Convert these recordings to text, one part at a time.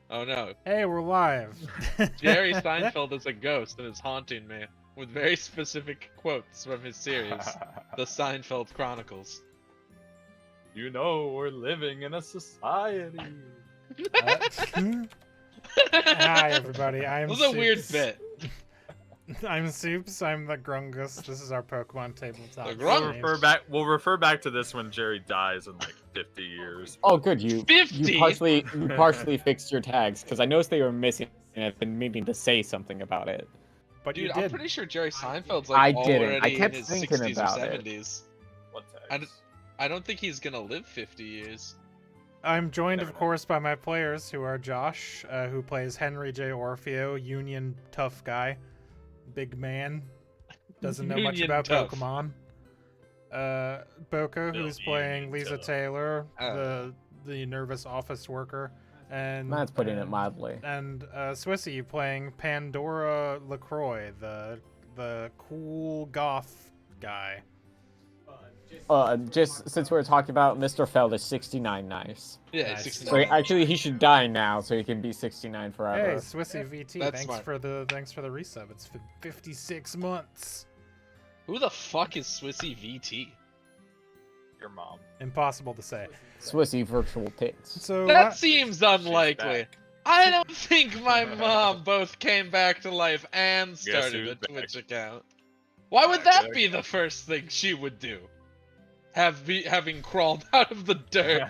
Oh no. Hey, we're live. Jerry Seinfeld is a ghost and is haunting me with very specific quotes from his series, The Seinfeld Chronicles. You know, we're living in a society. Hi, everybody. I'm It was a weird Soups. bit. I'm Soups. I'm the Grungus. This is our Pokemon tabletop. The Grung- We'll refer back to this when Jerry dies in like 50 years. Oh, good. You 50? partially fixed your tags because I noticed they were missing, and I've been meaning to say something about it. But Dude, you I'm did. pretty sure Jerry Seinfeld's I like didn't. I already kept in his thinking 60s about or it. 70s. What I tags? I don't think he's gonna live 50 years. I'm joined, Never of know. course, by my players, who are Josh, who plays Henry J. Orfeo, Union tough guy, big man, doesn't know much Union about tough. Pokemon. Boca, who's Bill playing Union Lisa tough. Taylor, Oh. the nervous office worker, and That's putting it mildly. And Swissy playing Pandora LaCroix, the cool goth guy. Just since we're talking about Mr. Feld is 69 nice. Yeah, Nice. he's So 69. actually, he should die now so he can be 69 Hey, forever. Swissy VT, That's thanks smart. for the resub. It's 56 months. Who the fuck is Swissy VT? Your mom. Impossible to say. Swissy virtual tits. So That seems unlikely. back. I don't think my mom both came back to life and started who's a back? Twitch account. Why would that be the first thing she would do? Having crawled out of the dirt.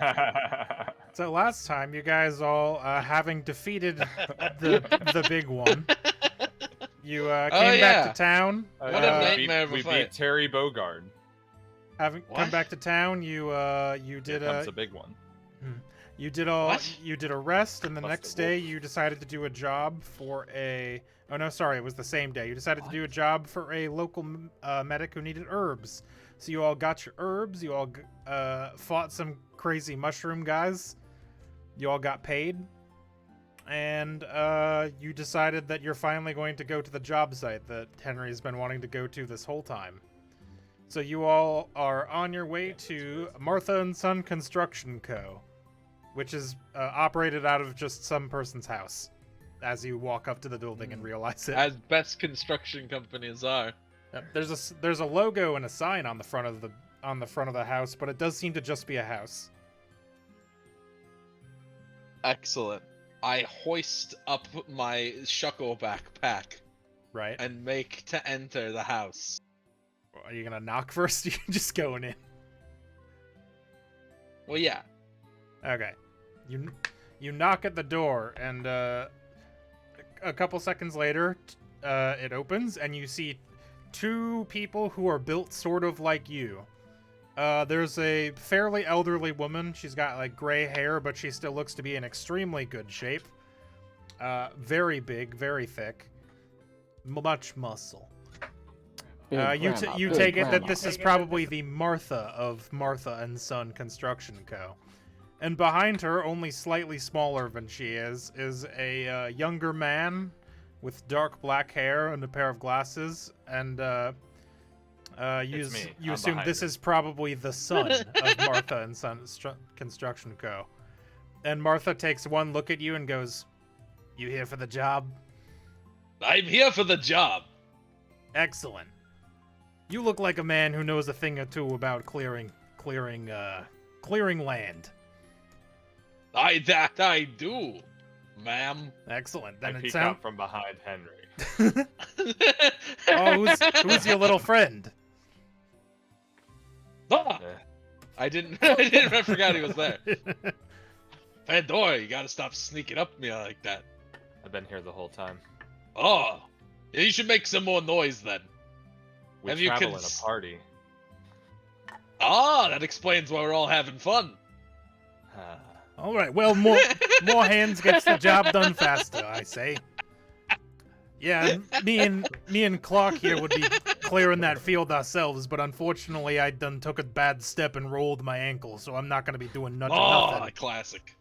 so last time, you guys all having defeated the big one, you came back yeah. to town. What a nightmare of a we fight. beat Terry Bogard. Having come What? back to town, you did Here comes a big one. you did What? you did a rest, and the Plus next the day wolf. you decided to do a job for a. Oh no, sorry, it was the same day. You decided to do a job for a local medic who needed herbs. So you all got your herbs. You all fought some crazy mushroom guys. You all got paid, and you decided that you're finally going to go to the job site that Henry's been wanting to go to this whole time. So you all are on your way to Martha and Son Construction Co., which is operated out of just some person's house. As you walk up to the building and realize it, As best construction companies are. there's a logo and a sign on the front of the house, but it does seem to just be a house. Excellent. I hoist up my shuckle backpack Right? and make to enter the house. Are you gonna knock first? You're just going in. Well, yeah. Okay. You knock at the door, and a couple seconds later, it opens, and you see two people who are built sort of like you. There's a fairly elderly woman. She's got like gray hair, but she still looks to be in extremely good shape. Very big, very thick, much muscle. Big You grandma, you big take it that grandma. this is probably the Martha of Martha and Son Construction Co. And behind her, only slightly smaller than she is a younger man with dark black hair and a pair of glasses. And It's me. you I'm assume behind this her. is probably the son of Martha and Son Construction Co. And Martha takes one look at you and goes, "You here for the job? I'm here for the job. Excellent. You look like a man who knows a thing or two about clearing land. That I do, ma'am. Excellent. I Then it peek sounds. out from behind Henry. Oh, who's your little friend? Ah! Eh, I forgot he was there. Pandora, you gotta stop sneaking up me like that. I've been here the whole time. Oh, you should make some more noise then. We Have you travel in cons- a party. Ah, that explains why we're all having fun. Ah. All right. Well, more hands gets the job done faster, I say. Yeah, me and Clark here would be clearing that field ourselves, but unfortunately, I done took a bad step and rolled my ankle, so I'm not gonna be doing nothing. Classic.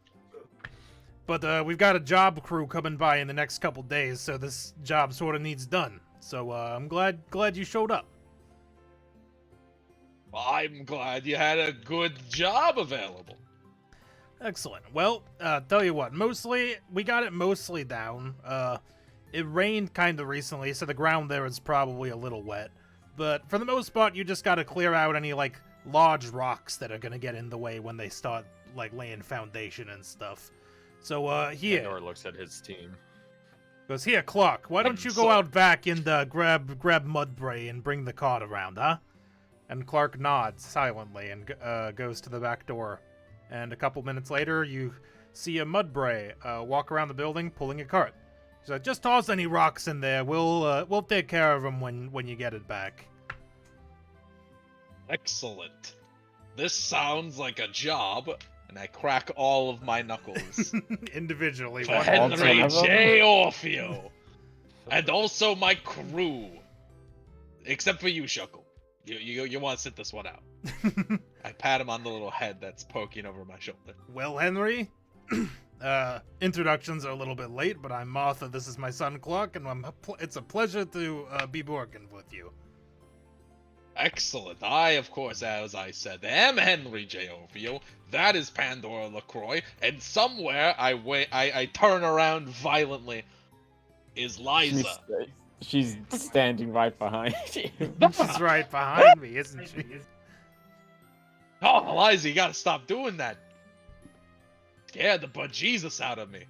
But we've got a job crew coming by in the next couple days, so this job sort of needs done. So I'm glad you showed up. Well, I'm glad you had a good job available. Excellent. Well, tell you what, we got it mostly down. It rained kind of recently, so the ground there is probably a little wet. But for the most part, you just gotta clear out any, like, large rocks that are gonna get in the way when they start, like, laying foundation and stuff. So, here. Nor looks at his team. Goes, here, Clark, why don't you go out back and, grab Mudbray and bring the cart around, huh? And Clark nods silently and, goes to the back door. And a couple minutes later, you see a Mudbray, walk around the building pulling a cart. He's like, just toss any rocks in there. We'll take care of them when you get it back. Excellent. This sounds like a job, and I crack all of my knuckles. Individually. For one Henry of them? J. Orfeo. And also my crew. Except for you, Shuckle. You want to sit this one out. I pat him on the little head that's poking over my shoulder. Well, Henry, introductions are a little bit late, but I'm Martha. This is my son, Clark, and it's a pleasure to be working with you. Excellent. I, of course, as I said, am Henry J. Orfeo. That is Pandora LaCroix. And somewhere I turn around violently is Liza. She's standing right behind you. She's right behind me, isn't she? Oh, Liza, you gotta stop doing that. Scared the bejesus out of me.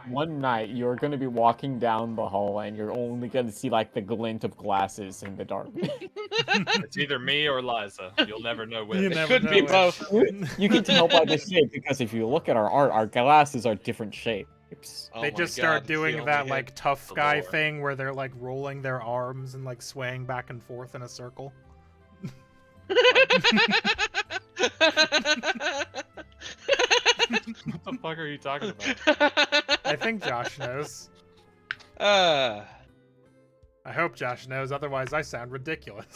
One night, you're going to be walking down the hall, and you're only going to see, like, the glint of glasses in the dark. It's either me or Liza. You'll never know which. You It never could be know both. You can tell by the shape, because if you look at our art, our glasses are different shapes. Oh They my just God, start it's the doing only that, hit. like, tough the guy lore. thing where they're, like, rolling their arms and, like, swaying back and forth in a circle. What the fuck are you talking about? I think Josh knows. Uh, I hope Josh knows, otherwise I sound ridiculous.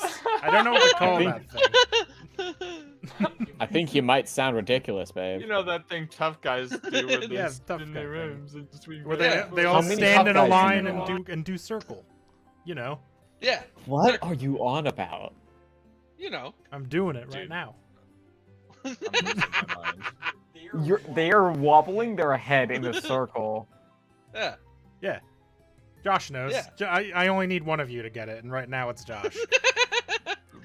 I don't know what to call that thing. I think you might sound ridiculous, babe. You know that thing tough guys do with Yeah, this tough in guy their thing. rooms and swing Where back they and all How many stand tough in a guys do you line know? and do circle. You know, yeah, What are you on about? you know. I'm doing it right Dude. now. I'm losing my mind. They are wobbling their head in a circle. Yeah. Josh knows. Yeah. I only need one of you to get it, and right now it's Josh.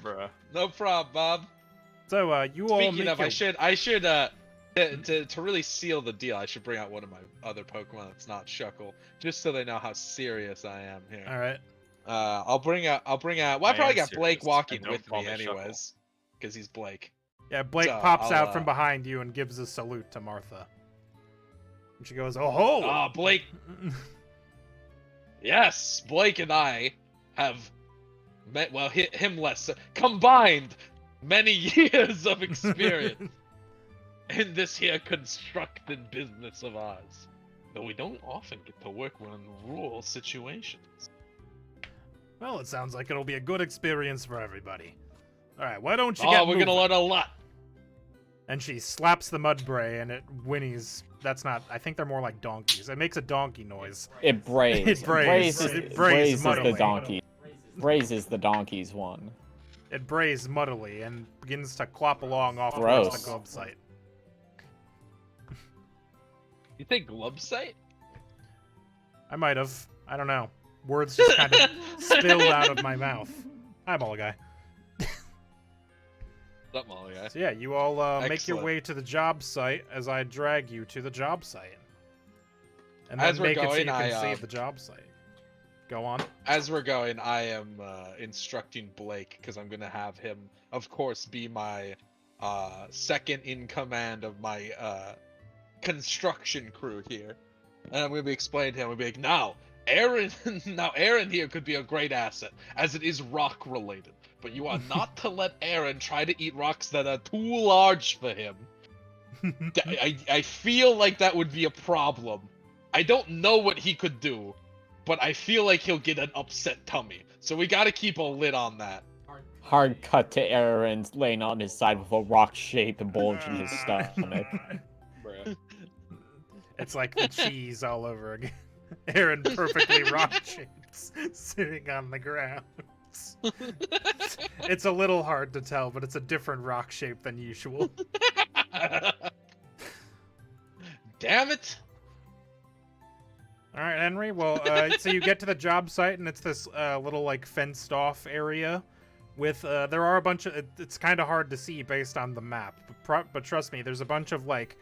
Bruh. No problem, Bob. So, you all Speaking make of, your... I should to really seal the deal, I should bring out one of my other Pokemon that's not Shuckle, just so they know how serious I am here. All right. I'll bring out. Well, I I probably am got Blake serious, walking and don't with call me me Shuckle. anyways, because he's Blake. Yeah, Blake So, pops I'll, out from behind you and gives a salute to Martha. And she goes, "Oh ho!" Ah, Blake. Yes, Blake and I have met. Well, him less. Combined, many years of experience in this here constructed business of ours. Though we don't often get to work in rural situations. Well, it sounds like it'll be a good experience for everybody. All right, why don't you Oh, get we're gonna moving? learn a lot. And she slaps the Mudbray, and it whinnies. That's not. I think they're more like donkeys. It makes a donkey noise. It brays. It brays. It It brays brays is the muddily. donkey. Brays is the donkey's one. It brays muddily and begins to clop along off towards Gross. the globe site. You think glove site? I might have. I don't know. Words just kind of spilled out of my mouth. Hi, Ball Guy. Something all guys. So yeah, you all make your Excellent. way to the job site as I drag you to the job site. And then As we're make it so going, you can I, see the job site. Go on. As we're going, I am instructing Blake because I'm gonna have him, of course, be my second in command of my construction crew here, and I'm gonna be explaining to him. I'll be like, now, Aaron here could be a great asset as it is rock related, but you are not to let Aaron try to eat rocks that are too large for him. I feel like that would be a problem. I don't know what he could do, but I feel like he'll get an upset tummy. So we gotta keep a lid on that. Hard cut to Aaron laying on his side with a rock-shaped bulge in his stomach. Bruh. It's like the cheese all over again. Aaron perfectly rock shapes sitting on the ground. It's a little hard to tell, but it's a different rock shape than usual. damn it! All right, Henry. Well, so you get to the job site, and it's this little like fenced-off area. With there are a bunch of. It's kind of hard to see based on the map, but trust me, there's a bunch of like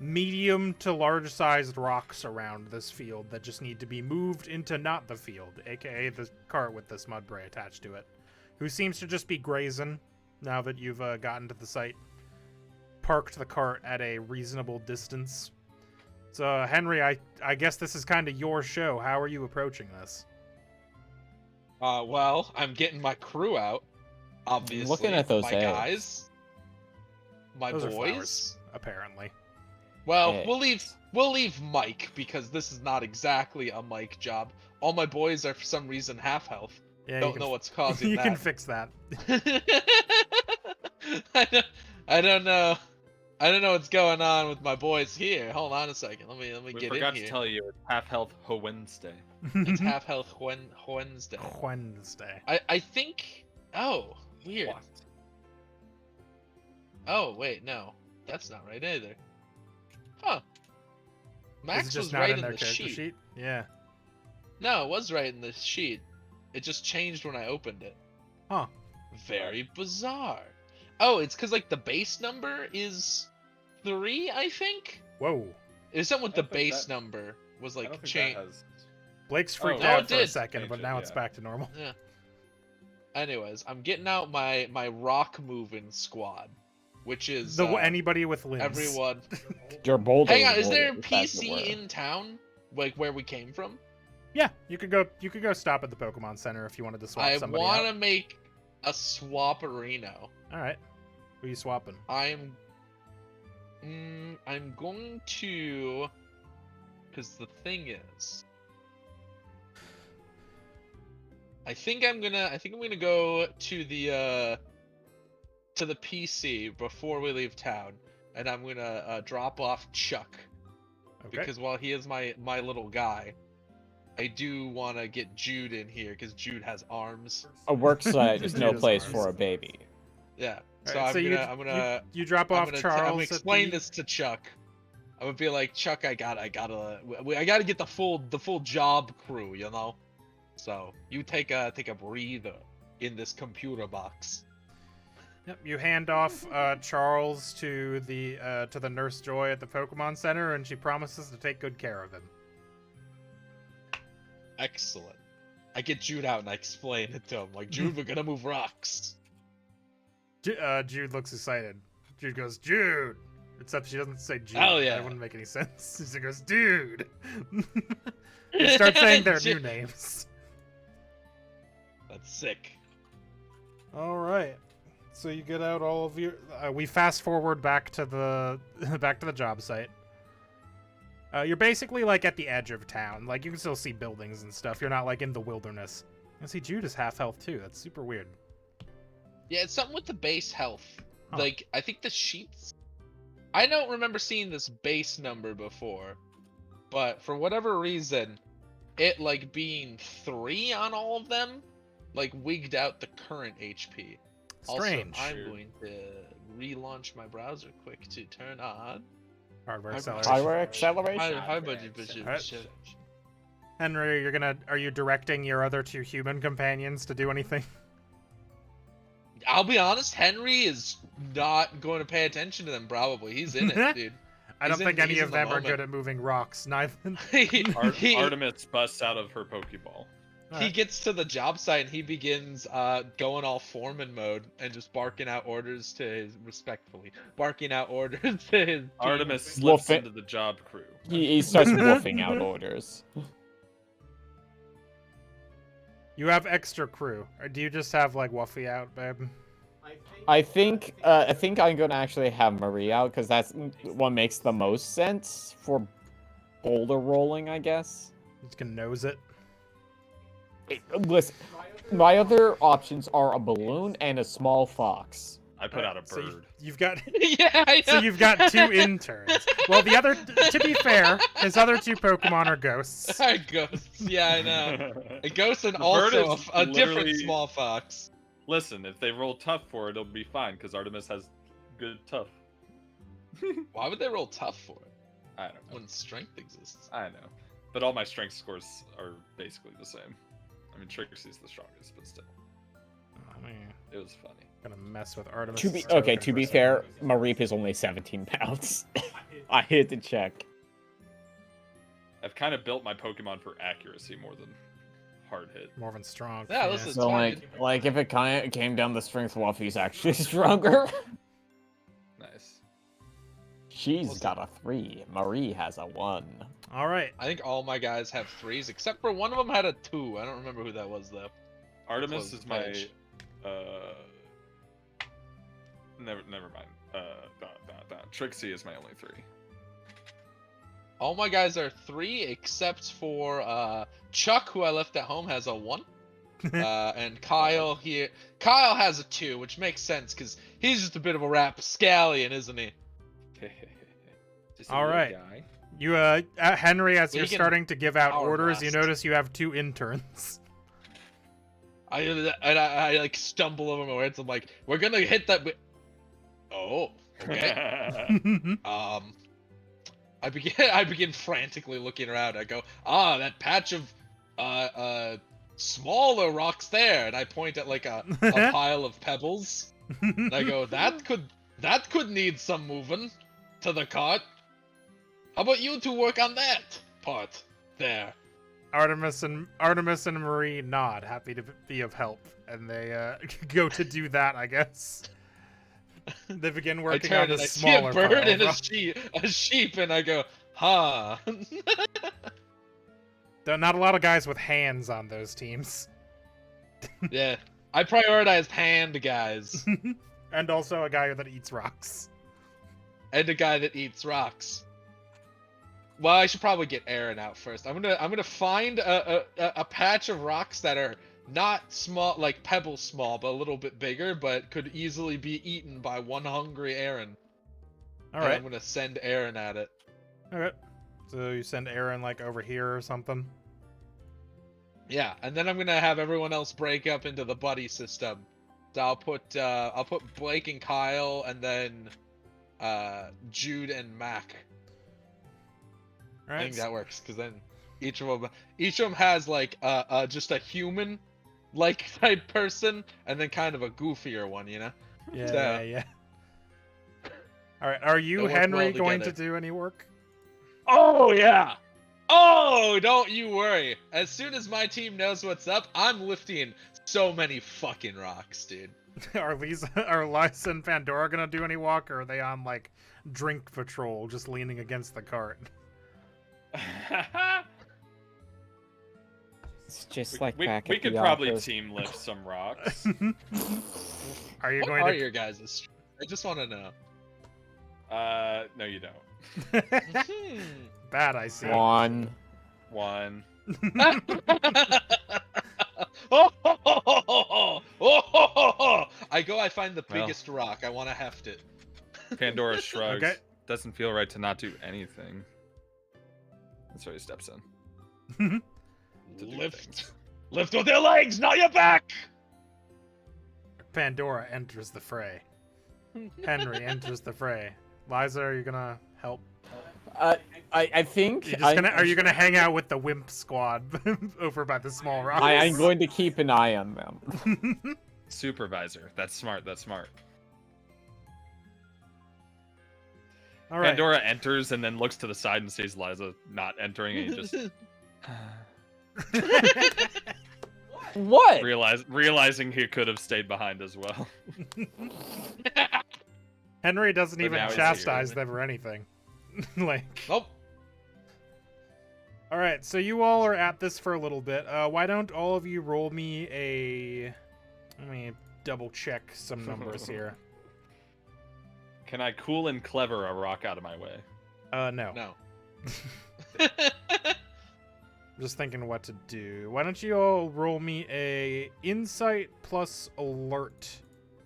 medium to large-sized rocks around this field that just need to be moved into not the field, aka the cart with the Smudbray attached to it, who seems to just be grazing now that you've gotten to the site. Parked the cart at a reasonable distance. So, Henry, I guess this is kind of your show. How are you approaching this? Well, I'm getting my crew out. Obviously, Looking at those my eggs. guys, my Those are boys. flowers, apparently. Well, Hey. we'll leave Mike because this is not exactly a Mike job. All my boys are for some reason half health. Yeah, Don't know what's causing you that. can fix that. I don't know. I don't know what's going on with my boys here. Hold on a second. Let me We get in forgot here. to tell you, it's half health Wednesday. It's half health Wednesday. Wednesday. I think. Oh, weird. What? Oh wait, no, that's not right either. Huh. Is it Max just was not right in in their the character sheet? Yeah. No, it was right in the sheet. It just changed when I opened it. Huh. Very bizarre. Oh, it's because like the base number is 3, I think. Whoa. It was something with I the don't think base that- number was I like don't think changed. that has... Blake's freaked Oh, no, out it for a did second, change but it, now it's yeah. back to normal. Yeah. Anyways, I'm getting out my rock moving squad, which is Anybody with limbs. everyone. Your boulder. Hang on, is there a warrior, if that's the PC word. in town, like where we came from? Yeah, you could go stop at the Pokemon Center if you wanted to swap I somebody want to out. make a swap-areno. All right. Who you swapping? I'm going to, because the thing is, I think I'm gonna go to the PC before we leave town, and I'm gonna drop off Chuck Okay. because while he is my little guy, I do want to get Jude in here because Jude has arms. A work site is no Judas place arms. for a baby. Yeah. All So right, I'm gonna you drop I'm off gonna Charles. I'm gonna at explain the- this to Chuck. I would be like, Chuck, I gotta get the full job crew, you know. So you take a breather in this computer box. Yep, you hand off Charles to the Nurse Joy at the Pokemon Center, and she promises to take good care of him. Excellent. I get Jude out and I explain it to him. Like, Jude, we're gonna move rocks. Jude looks excited. Jude goes, Jude! Except she doesn't say Jude. Hell yeah. That wouldn't make any sense. She goes, dude! They start saying their new Jude. names. That's sick. Alright. So you get out all of your... we fast forward back to the job site. You're basically like at the edge of town. Like, you can still see buildings and stuff. You're not like in the wilderness. And see, Jude is half health too. That's super weird. Yeah, it's something with the base health. Huh. Like, I think the sheets... I don't remember seeing this base number before. But for whatever reason, it, like, being 3 on all of them, like, wigged out the current HP. Strange. Also, I'm going to relaunch my browser quick to turn on Hardware Hardware acceleration. Hardware acceleration. Hi, budget. Alright. Henry, are you directing your other 2 human companions to do anything? I'll be honest, Henry is not going to pay attention to them, probably. He's in it, dude. I don't He's think in- any he's of in the them are moment. good at moving rocks. Neither. He- Artemis busts out of her Pokeball. He gets to the job site and he begins going all foreman mode and just barking out orders to his barking out orders to his team. Artemis slips Wolf it. into the job crew. He starts woofing out orders. You have extra crew, or do you just have like Wuffy out, babe? I think I'm gonna actually have Marie out because that's what makes the most sense for boulder rolling, I guess. Just gonna nose it. Listen, my other options are a balloon and a small fox. I put out a So bird. you've got Yeah, I so know. you've got 2 interns. Well, the other, to be fair, his other 2 Pokemon are ghosts. Our ghosts. Yeah, I know. A ghost and The bird also is a different literally- small fox. Listen, if they roll tough for it, it'll be fine because Artemis has good tough. Why would they roll tough for it? I don't know. When strength exists. I know. But all my strength scores are basically the same. I mean, Trixie's the strongest, but still. Oh, man. It was funny. Gonna mess with Artemis. To be fair, Marip is only 17 pounds. I had to check. I've kind of built my Pokemon for accuracy more than hard hit. More than strong. Yeah, listen, So like if it kind of came down to strength, Waffy's actually stronger. Nice. She's got a 3. Marie has a 1. All right. I think all my guys have 3s, except for one of them had a 2. I don't remember who that was though. Artemis Close is my. bench. Never mind. Trixie is my only 3. All my guys are 3, except for Chuck, who I left at home, has a 1. And Kyle here. Kyle has a 2, which makes sense because he's just a bit of a rapscallion, isn't he? Just a All little right. guy. You, Henry, as We you're can starting to give out power orders, you blast. notice you have 2 interns. I like stumble over my words. I'm like, we're gonna hit that. Oh, okay. I begin frantically looking around. I go, that patch of smaller rocks there, and I point at like a pile of pebbles. And I go, that could need some moving to the cart. How about you two work on that part there? Artemis and Marie nod, happy to be of help, and they go to do that, I guess. They begin I working turn on the and I see a smaller bird pile and of a sheep, and I go, huh. There are not a lot of guys with hands on those teams. Yeah, I prioritized hand guys And also a guy that eats rocks. and a guy that eats rocks. Well, I should probably get Aaron out first. I'm gonna find a patch of rocks that are not small, like pebble small, but a little bit bigger, but could easily be eaten by one hungry Aaron. All And right. I'm gonna send Aaron at it. Okay. So you send Aaron like over here or something. Yeah, and then I'm gonna have everyone else break up into the buddy system. So I'll put Blake and Kyle, and then Jude and Mac. All I right. think that works because then each of them has like just a human like type person, and then kind of a goofier one, you know. Yeah. All right. Are you, They work Henry, well going to together. do any work? Oh yeah. Oh, don't you worry. As soon as my team knows what's up, I'm lifting so many fucking rocks, dude. Are Lisa and Pandora gonna do any walk, or are they on like drink patrol, just leaning against the cart? It's just like we back we at could the probably office. team lift some rocks. Are you What going are to? your guys'? I just want to know. No, you don't. Bad, I see. 1. One. I go, I find the Well. biggest rock. I want to heft it. Pandora shrugs. Okay. Doesn't feel right to not do anything. And so he steps in. To do Lift. things. Lift with your legs, not your back! Pandora enters the fray. Henry enters the fray. Liza, are you gonna help? I think Are you gonna hang out with the wimp squad over by the small rocks? I'm going to keep an eye on them. Supervisor. That's smart. That's smart. All right. Pandora enters and then looks to the side and sees Liza not entering, and he just What? realizing he could have stayed behind as well. Henry doesn't But even now he's chastise here. them or anything. Like, Nope. all right, so you all are at this for a little bit. Why don't all of you roll me a? Let me double check some numbers here. Can I cool and clever a rock out of my way? No. No. I'm just thinking what to do. Why don't you all roll me a insight plus alert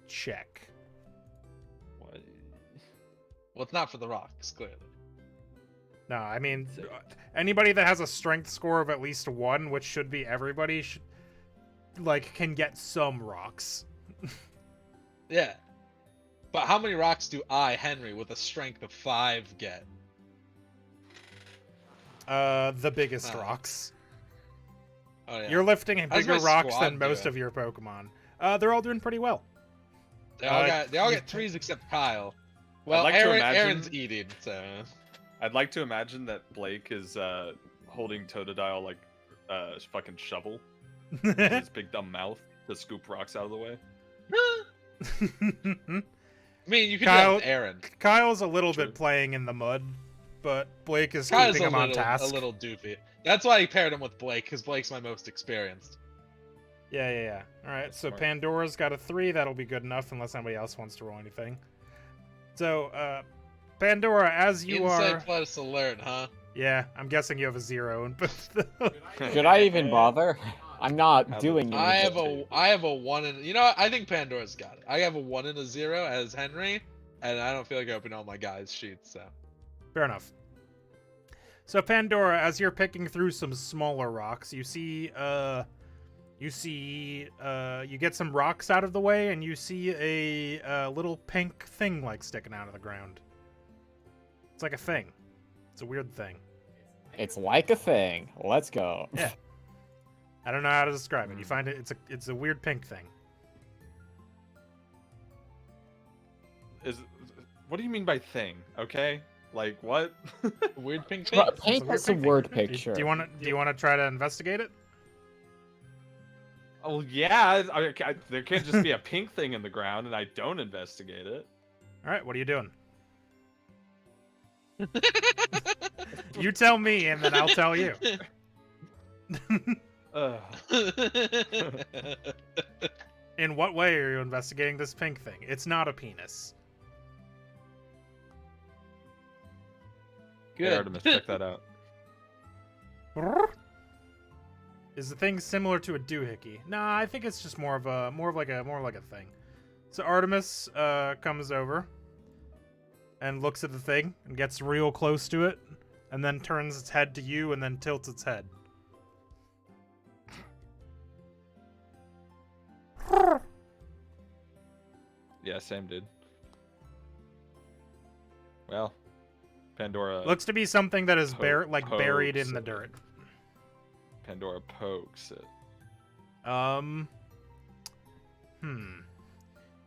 check? What? Well, it's not for the rocks, clearly. No, I mean, anybody that has a strength score of at least 1, which should be everybody, can get some rocks. Yeah. But how many rocks do I, Henry, with a strength of 5 get? the biggest Huh. rocks. Oh, yeah. You're lifting How's bigger my rocks squad than most doing? of your Pokemon. They're all doing pretty well. They all you- get 3s except Kyle. Well, like to Aaron's imagine- eating, so. I'd like to imagine that Blake is holding Totodile like fucking shovel with his big dumb mouth to scoop rocks out of the way. I mean, you could Kyle- have Aaron. Kyle's a little True. bit playing in the mud, but Blake is Kyle's keeping him on a task. little doofy. That's why I paired him with Blake, because Blake's my most experienced. Yeah. All right, That's so smart. Pandora's got a 3. That'll be good enough unless anybody else wants to roll anything. So, Pandora, as you Insight are... plus alert, huh? Yeah, I'm guessing you have a 0 in both. Should I even bother? I'm not Have doing a- anything. I have a 1 and you know what? I think Pandora's got it. I have a 1 and a 0 as Henry, and I don't feel like opening all my guys' sheets, so. Fair enough. So Pandora, as you're picking through some smaller rocks, you get some rocks out of the way, and you see a little pink thing like sticking out of the ground. It's like a thing. It's a weird thing. It's like a thing. Let's go. Yeah. I don't know how to describe it. You find it's a weird pink thing. What do you mean by thing? Okay, like what? Weird pink thing. Well, paint weird us a pink word Do picture. you want to try to investigate it? Oh yeah, there can't just be a pink thing in the ground and I don't investigate it. All right, what are you doing? You tell me, and then I'll tell you. Ugh. In what way are you investigating this pink thing? It's not a penis. Hey, Artemis, check that out. Is the thing similar to a doohickey? Nah, I think it's just more of like a thing. So Artemis comes over and looks at the thing and gets real close to it, and then turns its head to you and then tilts its head. Yeah, same dude. Well, Pandora. Looks to be something that is Poke- buried in pokes the it. dirt. Pandora pokes it.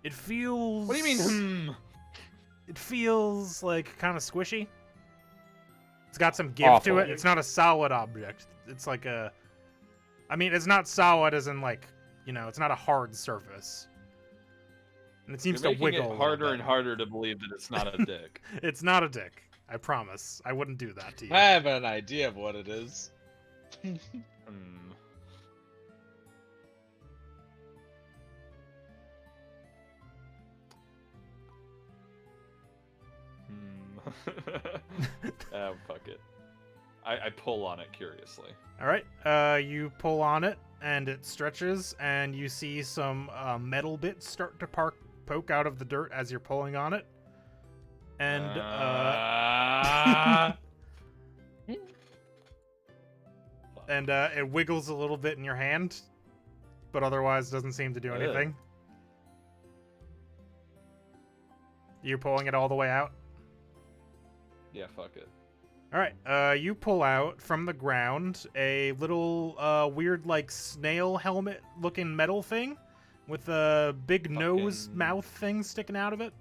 It feels. What do you mean? It feels like kind of squishy. It's got some give to Awful. it. It's not a solid object. It's like a. I mean, it's not solid as in like, it's not a hard surface. And it seems You're to making wiggle. it a harder little and bit. harder to believe that it's not a dick. It's not a dick. I promise. I wouldn't do that to you. I have an idea of what it is. Hmm. Fuck it. I pull on it curiously. All right. You pull on it, and it stretches, and you see some metal bits start to poke out of the dirt as you're pulling on it. And it wiggles a little bit in your hand, but otherwise doesn't seem to do Ugh. anything. You pulling it all the way out? Yeah, fuck it. All right. You pull out from the ground a little weird, like snail helmet-looking metal thing with a big nose Fucking- mouth thing sticking out of it.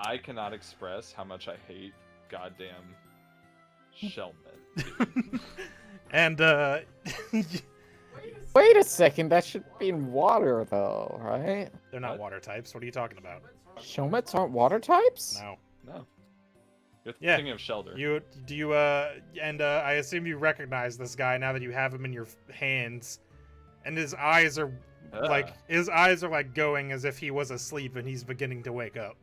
I cannot express how much I hate goddamn shellmen. And Wait a second, that should be in water though, right? they're not What? water types. What are you talking about? Shellmets aren't water types? No. No. You're Yeah, thinking of Shelter. I assume you recognize this guy now that you have him in your hands, and his eyes are like going as if he was asleep and he's beginning to wake up.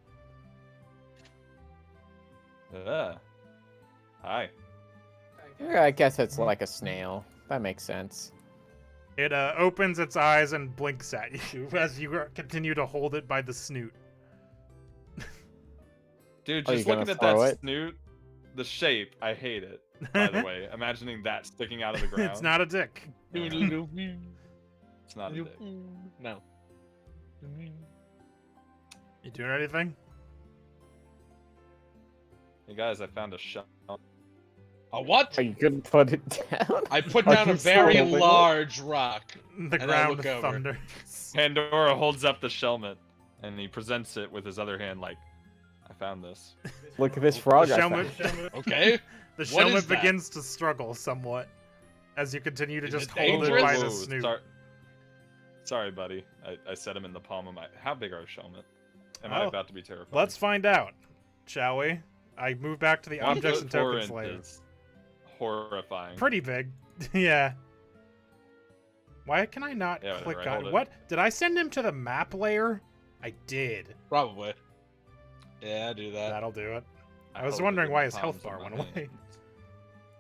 Hi. Yeah, I guess it's like a snail. That makes sense. It opens its eyes and blinks at you as you continue to hold it by the snoot. Dude, Are you just gonna looking at throw that it? snoot, the shape, I hate it. By the way, imagining that sticking out of the ground. It's not a dick. It's not a dick. No. You doing anything? Hey guys, I found a shell. A what? Are you gonna put it down? I put Are down a you still very holding it? large rock. The I ground look over. thunders. Pandora holds up the shelmet, and he presents it with his other hand, like, "I found this." Look at this frog. The I helmet, found. Okay. the What helmet is that? begins to struggle somewhat as you continue to Is just it hold it dangerous? by the Whoa, snoot. Sorry, buddy. I set him in the palm of my. How big are shelmet? Am I Oh, about to be terrified? Let's find out, shall we? I move back to the 1 objects foot and 4 tokens layer. inches. Horrifying. Pretty big. Yeah. Why can I not Yeah, whatever, click I on hold it. what? Did I send him to the map layer? I did. Probably. Yeah, I do that. That'll do it. I was hold it wondering in why the his health palms bar of went my away. hands.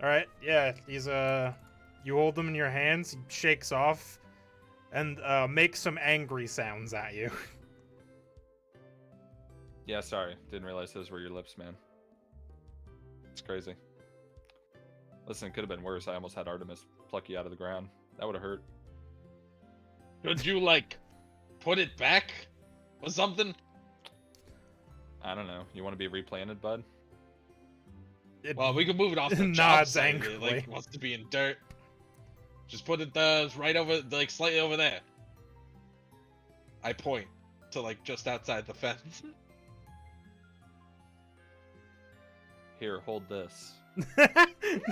All right, yeah, he's you hold them in your hands, he shakes off, and makes some angry sounds at you. Yeah, sorry. Didn't realize those were your lips, man. It's crazy. Listen, it could have been worse. I almost had Artemis pluck you out of the ground. That would have hurt. Could you, like, put it back or something? I don't know. You want to be replanted, bud? It Well, we can move it off the job nods site if it, angrily. like, wants to be in dirt. Just put it right over, like, slightly over there. I point to, like, just outside the fence. Here, hold this.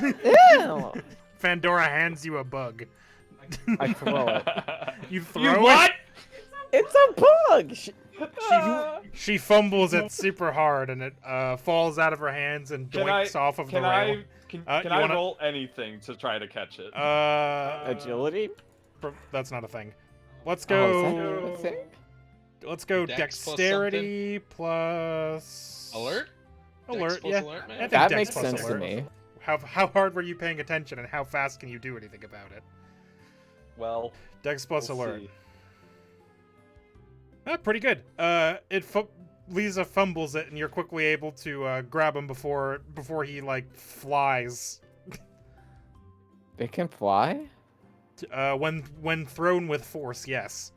Ew. Pandora hands you a bug. I throw it. You throw You it. what? It's a bug. She fumbles it super hard, and it falls out of her hands and Can doinks off of the rail. Can you I wanna- roll anything to try to catch it? Agility. That's not a thing. Let's Oh, go. is that a thing? Let's go Dex plus dexterity plus Alert? Alert, Dex plus yeah. alert, man? I think That Dex makes plus sense to alert. me. How hard were you paying attention, and how fast can you do anything about it? Well, Dex plus we'll alert. see. Pretty good. Lisa fumbles it, and you're quickly able to grab him before he like flies. They can fly. When thrown with force, yes.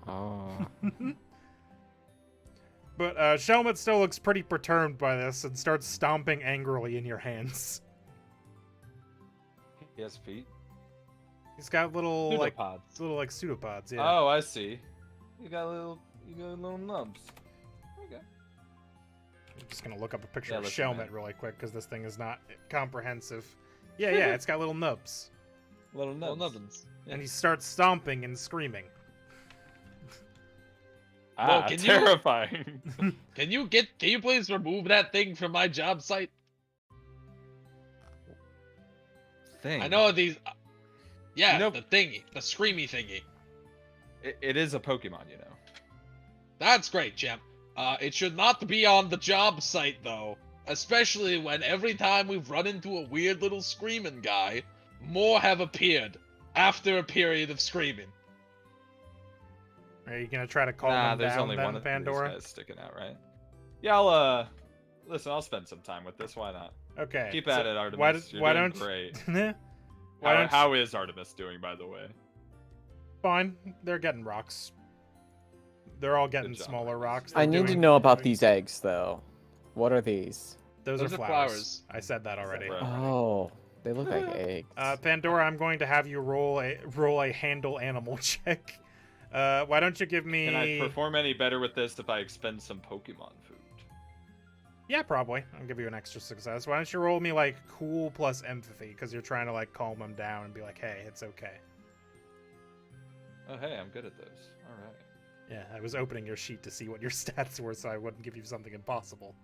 Oh. But Shelmet still looks pretty perturbed by this and starts stomping angrily in your hands. He has feet. He's got little Pseudopods. pseudopods. Yeah. Oh, I see. You got little nubs. Okay. I'm just gonna look up a picture Yeah, of listen, Shelmet man. really quick because this thing is not comprehensive. Yeah, it's got little nubs. Little Well, nubs. nothing's. And he starts stomping and screaming. Well, Ah, can you- terrifying. Can you please remove that thing from my job site? Thing. I know these. Yeah, You know- the thingy, the screamy thingy. It is a Pokemon, you know. That's great, champ. It should not be on the job site though, especially when every time we've run into a weird little screaming guy, more have appeared after a period of screaming. Are you gonna try to calm Nah, him there's down only then, one of Pandora? these guys sticking out, right? Yeah, I'll listen. I'll spend some time with this. Why not? Okay. Keep so at it, Artemis. Why, You're why doing don't great. why don't How is Artemis doing, by the way? Fine. They're getting rocks. They're all getting Good job, smaller Artemis. rocks. I They're need to doing- know about these eggs, though. What are these? Those Those are are flowers. flowers. I said that already. Right. Oh, they look like eggs. Pandora, I'm going to have you roll a handle animal check. Why don't you give me? Can I perform any better with this if I expend some Pokemon food? Yeah, probably. I'll give you an extra success. Why don't you roll me like cool plus empathy because you're trying to like calm them down and be like, hey, it's okay. Oh, hey, I'm good at those. All right. Yeah, I was opening your sheet to see what your stats were, so I wouldn't give you something impossible.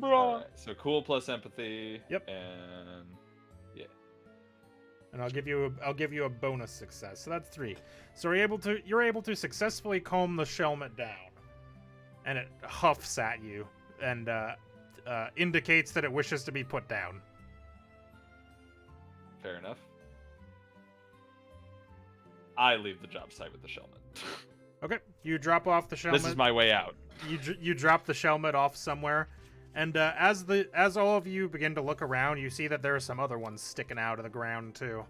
All right. So cool plus empathy. Yep. And And I'll give you a bonus success. So that's 3. So you're able to successfully calm the Shelmet down, and it huffs at you and indicates that it wishes to be put down. fair enough. I leave the job site with the Shellman. Okay, you drop off the Shelmet. This is my way out. You drop the Shelmet off somewhere, and as all of you begin to look around, you see that there are some other ones sticking out of the ground too.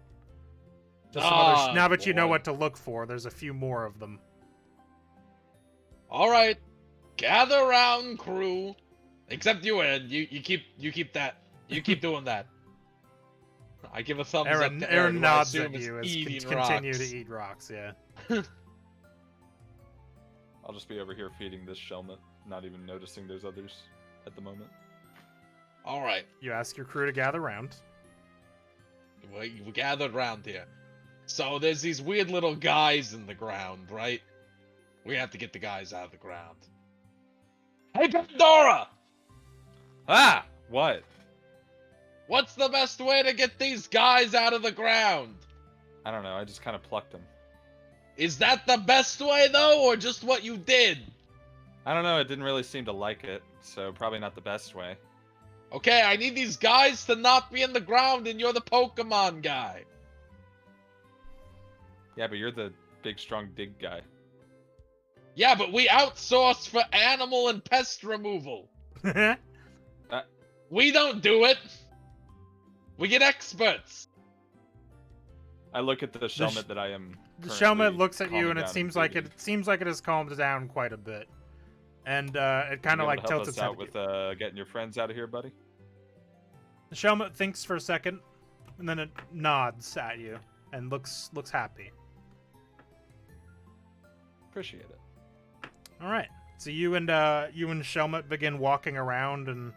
Just some others, now that you know boy. what to look for, there's a few more of them. All right, gather round, crew. Except you, Aaron. You keep that. You keep doing that. I give a thumbs up Aaron, to Aaron who I nods assume at is you as eating continue rocks. to eat rocks. Yeah. I'll just be over here feeding this shelmet, not even noticing there's others at the moment. All right, You ask your crew to gather round. we gathered round here. So there's these weird little guys in the ground, right? We have to get the guys out of the ground. Hey, Pandora! Ah! What? What's the best way to get these guys out of the ground? I don't know, I just kind of plucked him. Is that the best way, though, or just what you did? I don't know, it didn't really seem to like it, so probably not the best way. Okay, I need these guys to not be in the ground, and you're the Pokemon guy. Yeah, but you're the big, strong dig guy. Yeah, but we outsource for animal and pest removal. We don't do it. We get experts. I look at the shelmet that I am. The currently Shelmet looks at you, calming and it down seems feeding. like it has calmed down quite a bit, and it kind of You able like to help tilts us its head. out with getting your friends out of here, buddy. The Shelmet thinks for a second, and then it nods at you and looks happy. Appreciate it. All right, so you and Shelmet begin walking around and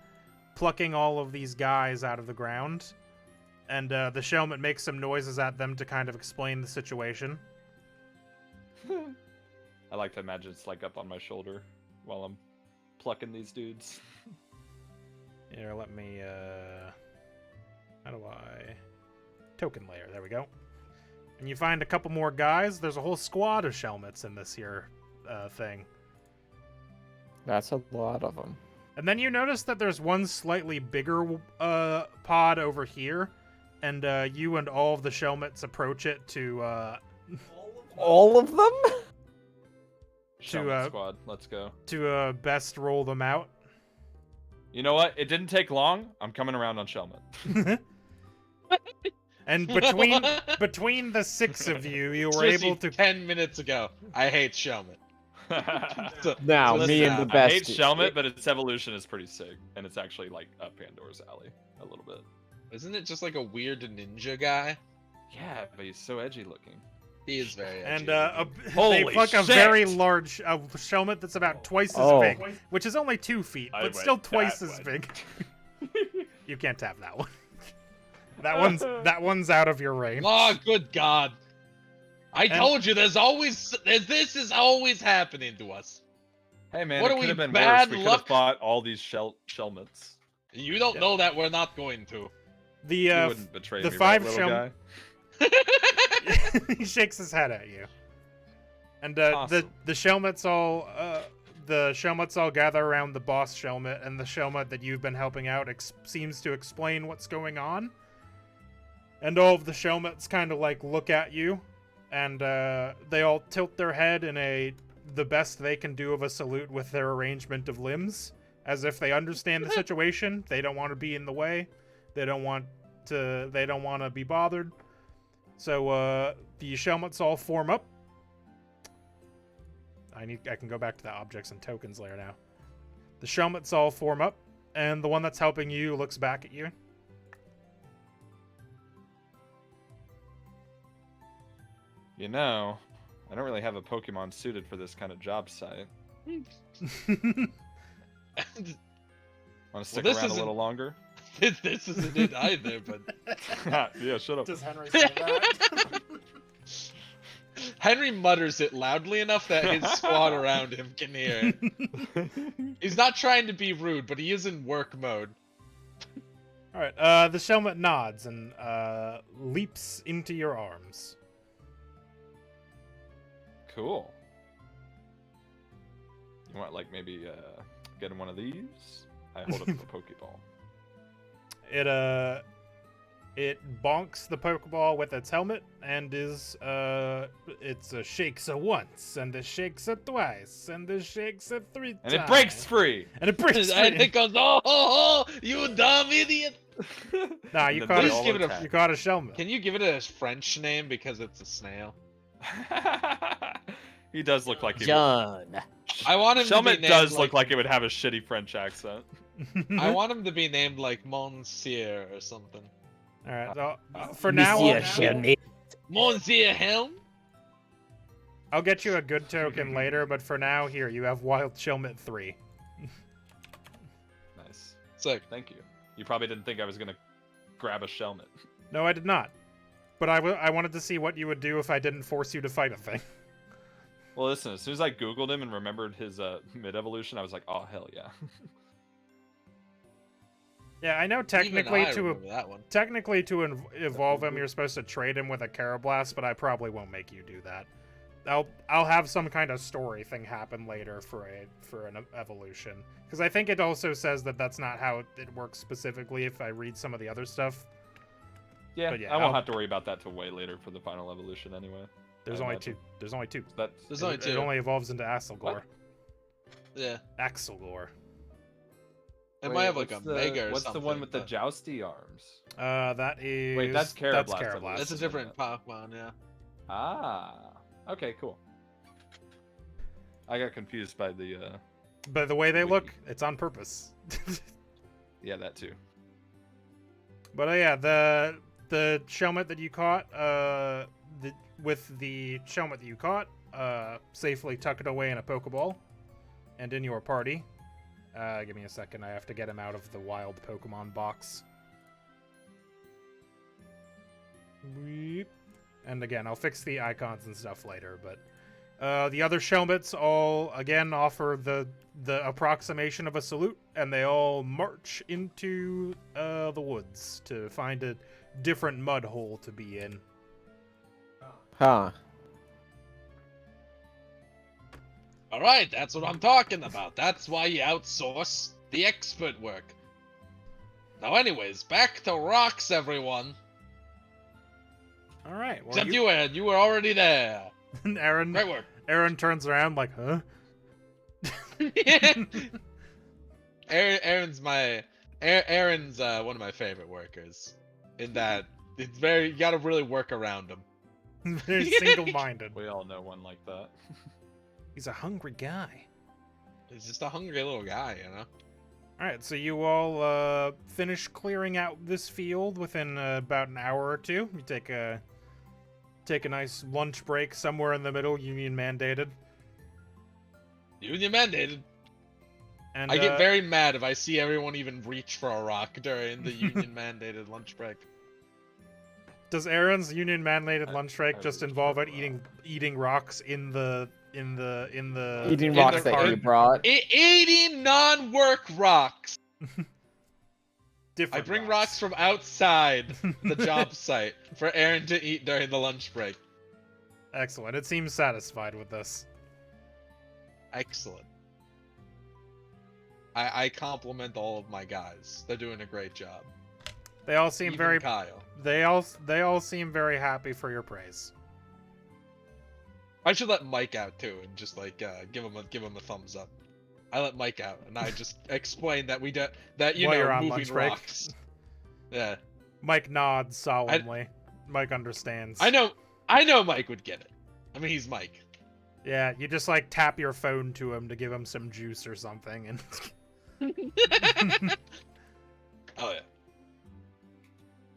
plucking all of these guys out of the ground, and the Shelmet makes some noises at them to kind of explain the situation. I like to imagine it's like up on my shoulder while I'm plucking these dudes. Here, let me, how do I... Token layer, there we go. And you find a couple more guys. There's a whole squad of Shelmets in this here thing. That's a lot of them. And then you notice that there's one slightly bigger pod over here, and you and all of the Shelmets approach it to... All of them? Shelmet squad, let's go. to best roll them out. You know what? It didn't take long. I'm coming around on Shelmet. And between the six of you, you were Seriously, able to... 10 minutes ago. I hate Shelmet. So- Now, so me listen, and the I best. hate Shelmet, but its evolution is pretty sick, and it's actually like up Pandora's alley a little bit. Isn't it just like a weird ninja guy? Yeah, but he's so edgy looking. He is very And edgy. they Holy pluck a shit! very large Shelmet that's about twice as Oh. big, which is only 2 feet, I but went still twice that as way. big. You can't have that one. That one's out of your range. Oh, good God. I told you, this is always happening to us. Hey man, What it are could we, have been bad worse. We could luck? have bought all these Shelmets. You don't Yeah. know that we're not going to. The You wouldn't betray the me, five right, little Shel- guy? he shakes his head at you. And Awesome. the Shelmets all gather around the boss Shelmet, and the Shelmet that you've been helping out seems to explain what's going on. And all of the Shelmets kind of like look at you, and they all tilt their head in the best they can do of a salute with their arrangement of limbs, as if they understand the situation. They don't want to be in the way. They don't want to be bothered. So the Shelmets all form up. I can go back to the objects and tokens layer now. The Shelmets all form up, and the one that's helping you looks back at you. You know, I don't really have a Pokemon suited for this kind of job site. Want to stick this around a isn't- little longer? This isn't it either, but Yeah, shut up. Does Henry say that? Henry mutters it loudly enough that his squad around him can hear it. He's not trying to be rude, but he is in work mode. All right. The Shelmet nods and leaps into your arms. Cool. You want like maybe getting one of these? I hold up the Pokeball. It bonks the Pokeball with its helmet and is it's a shakes a once and a shakes it twice and a shakes it 3 times. And it breaks free! And it breaks And free. it goes, oh, you dumb idiot! Nah, you And caught then Please they give all it a- attack. You caught a Shelmet. Can you give it a French name because it's a snail? He does look like he would. John. I want him to be Shelmet named does like, look like it would have a shitty French accent. I want him to be named like Monsieur or something. All right. So, for now, Monsieur Helm? I'll get you a good token later, but for now, here you have Wild Chilmet 3. Nice. Sick. Thank you. You probably didn't think I was gonna grab a Shelmet. No, I did not. But I wanted to see what you would do if I didn't force you to fight a thing. Well, listen. As soon as I googled him and remembered his mid-evolution, I was like, oh hell yeah. Yeah, I know Even technically I to remember that one. evolve him, you're supposed to trade him with a Carablast, but I probably won't make you do that. I'll have some kind of story thing happen later for an evolution, because I think it also says that that's not how it works specifically. If I read some of the other stuff, Yeah, But yeah, I won't I'll- have to worry about that till way later for the final evolution anyway. there's I only imagine. two. There's only two. That's There's only It two. only evolves into Axelgore. Yeah. Axelgore. It might have like a Mega or What's something. the one with the but jousty arms? That is. Wait, that's Carablast, I believe. That's a Blast. different Pokemon, yeah. Ah. Okay, cool. I got confused by the But the way they Wiki. look, it's on purpose. yeah, that too. But yeah, the Shelmet that you caught, with the Shelmet that you caught, safely tuck it away in a Pokeball, and in your party. Give me a second. I have to get him out of the wild Pokemon box. Weep. And again, I'll fix the icons and stuff later. But the other Shelmets all again offer the approximation of a salute, and they all march into the woods to find a different mud hole to be in. Huh. Alright, that's what I'm talking about. That's why you outsource the expert work. Now anyways, back to rocks, everyone. All right. Well, Except you, Aaron. You were already there. Aaron. Great work. Aaron turns around like, huh? Aaron's one of my favorite workers. In that it's you gotta really work around him. Very single-minded. We all know one like that. He's a hungry guy. He's just a hungry little guy, you know. All right, so you all finish clearing out this field within about an hour or two. You take a nice lunch break somewhere in the middle, union mandated. Union mandated. And I get very mad if I see everyone even reach for a rock during the union mandated lunch break. does Aaron's union mandated I- lunch break I just reach involve for it eating rocks in the Eating in rocks the that you cart. brought. Eating non-work rocks. I different bring rocks from outside the job site for Aaron to eat during the lunch break. Excellent. It seems satisfied with this. Excellent. I compliment all of my guys. They're doing a great job. They all seem Even very Kyle. they all seem very happy for your praise. I should let Mike out too, and just like give him a thumbs up. I let Mike out, and I just explain that you While know you're on moving lunch break. rocks. Yeah, Mike nods solemnly. Mike understands. I know Mike would get it. I mean, he's Mike. Yeah, you just like tap your phone to him to give him some juice or something, and Oh yeah.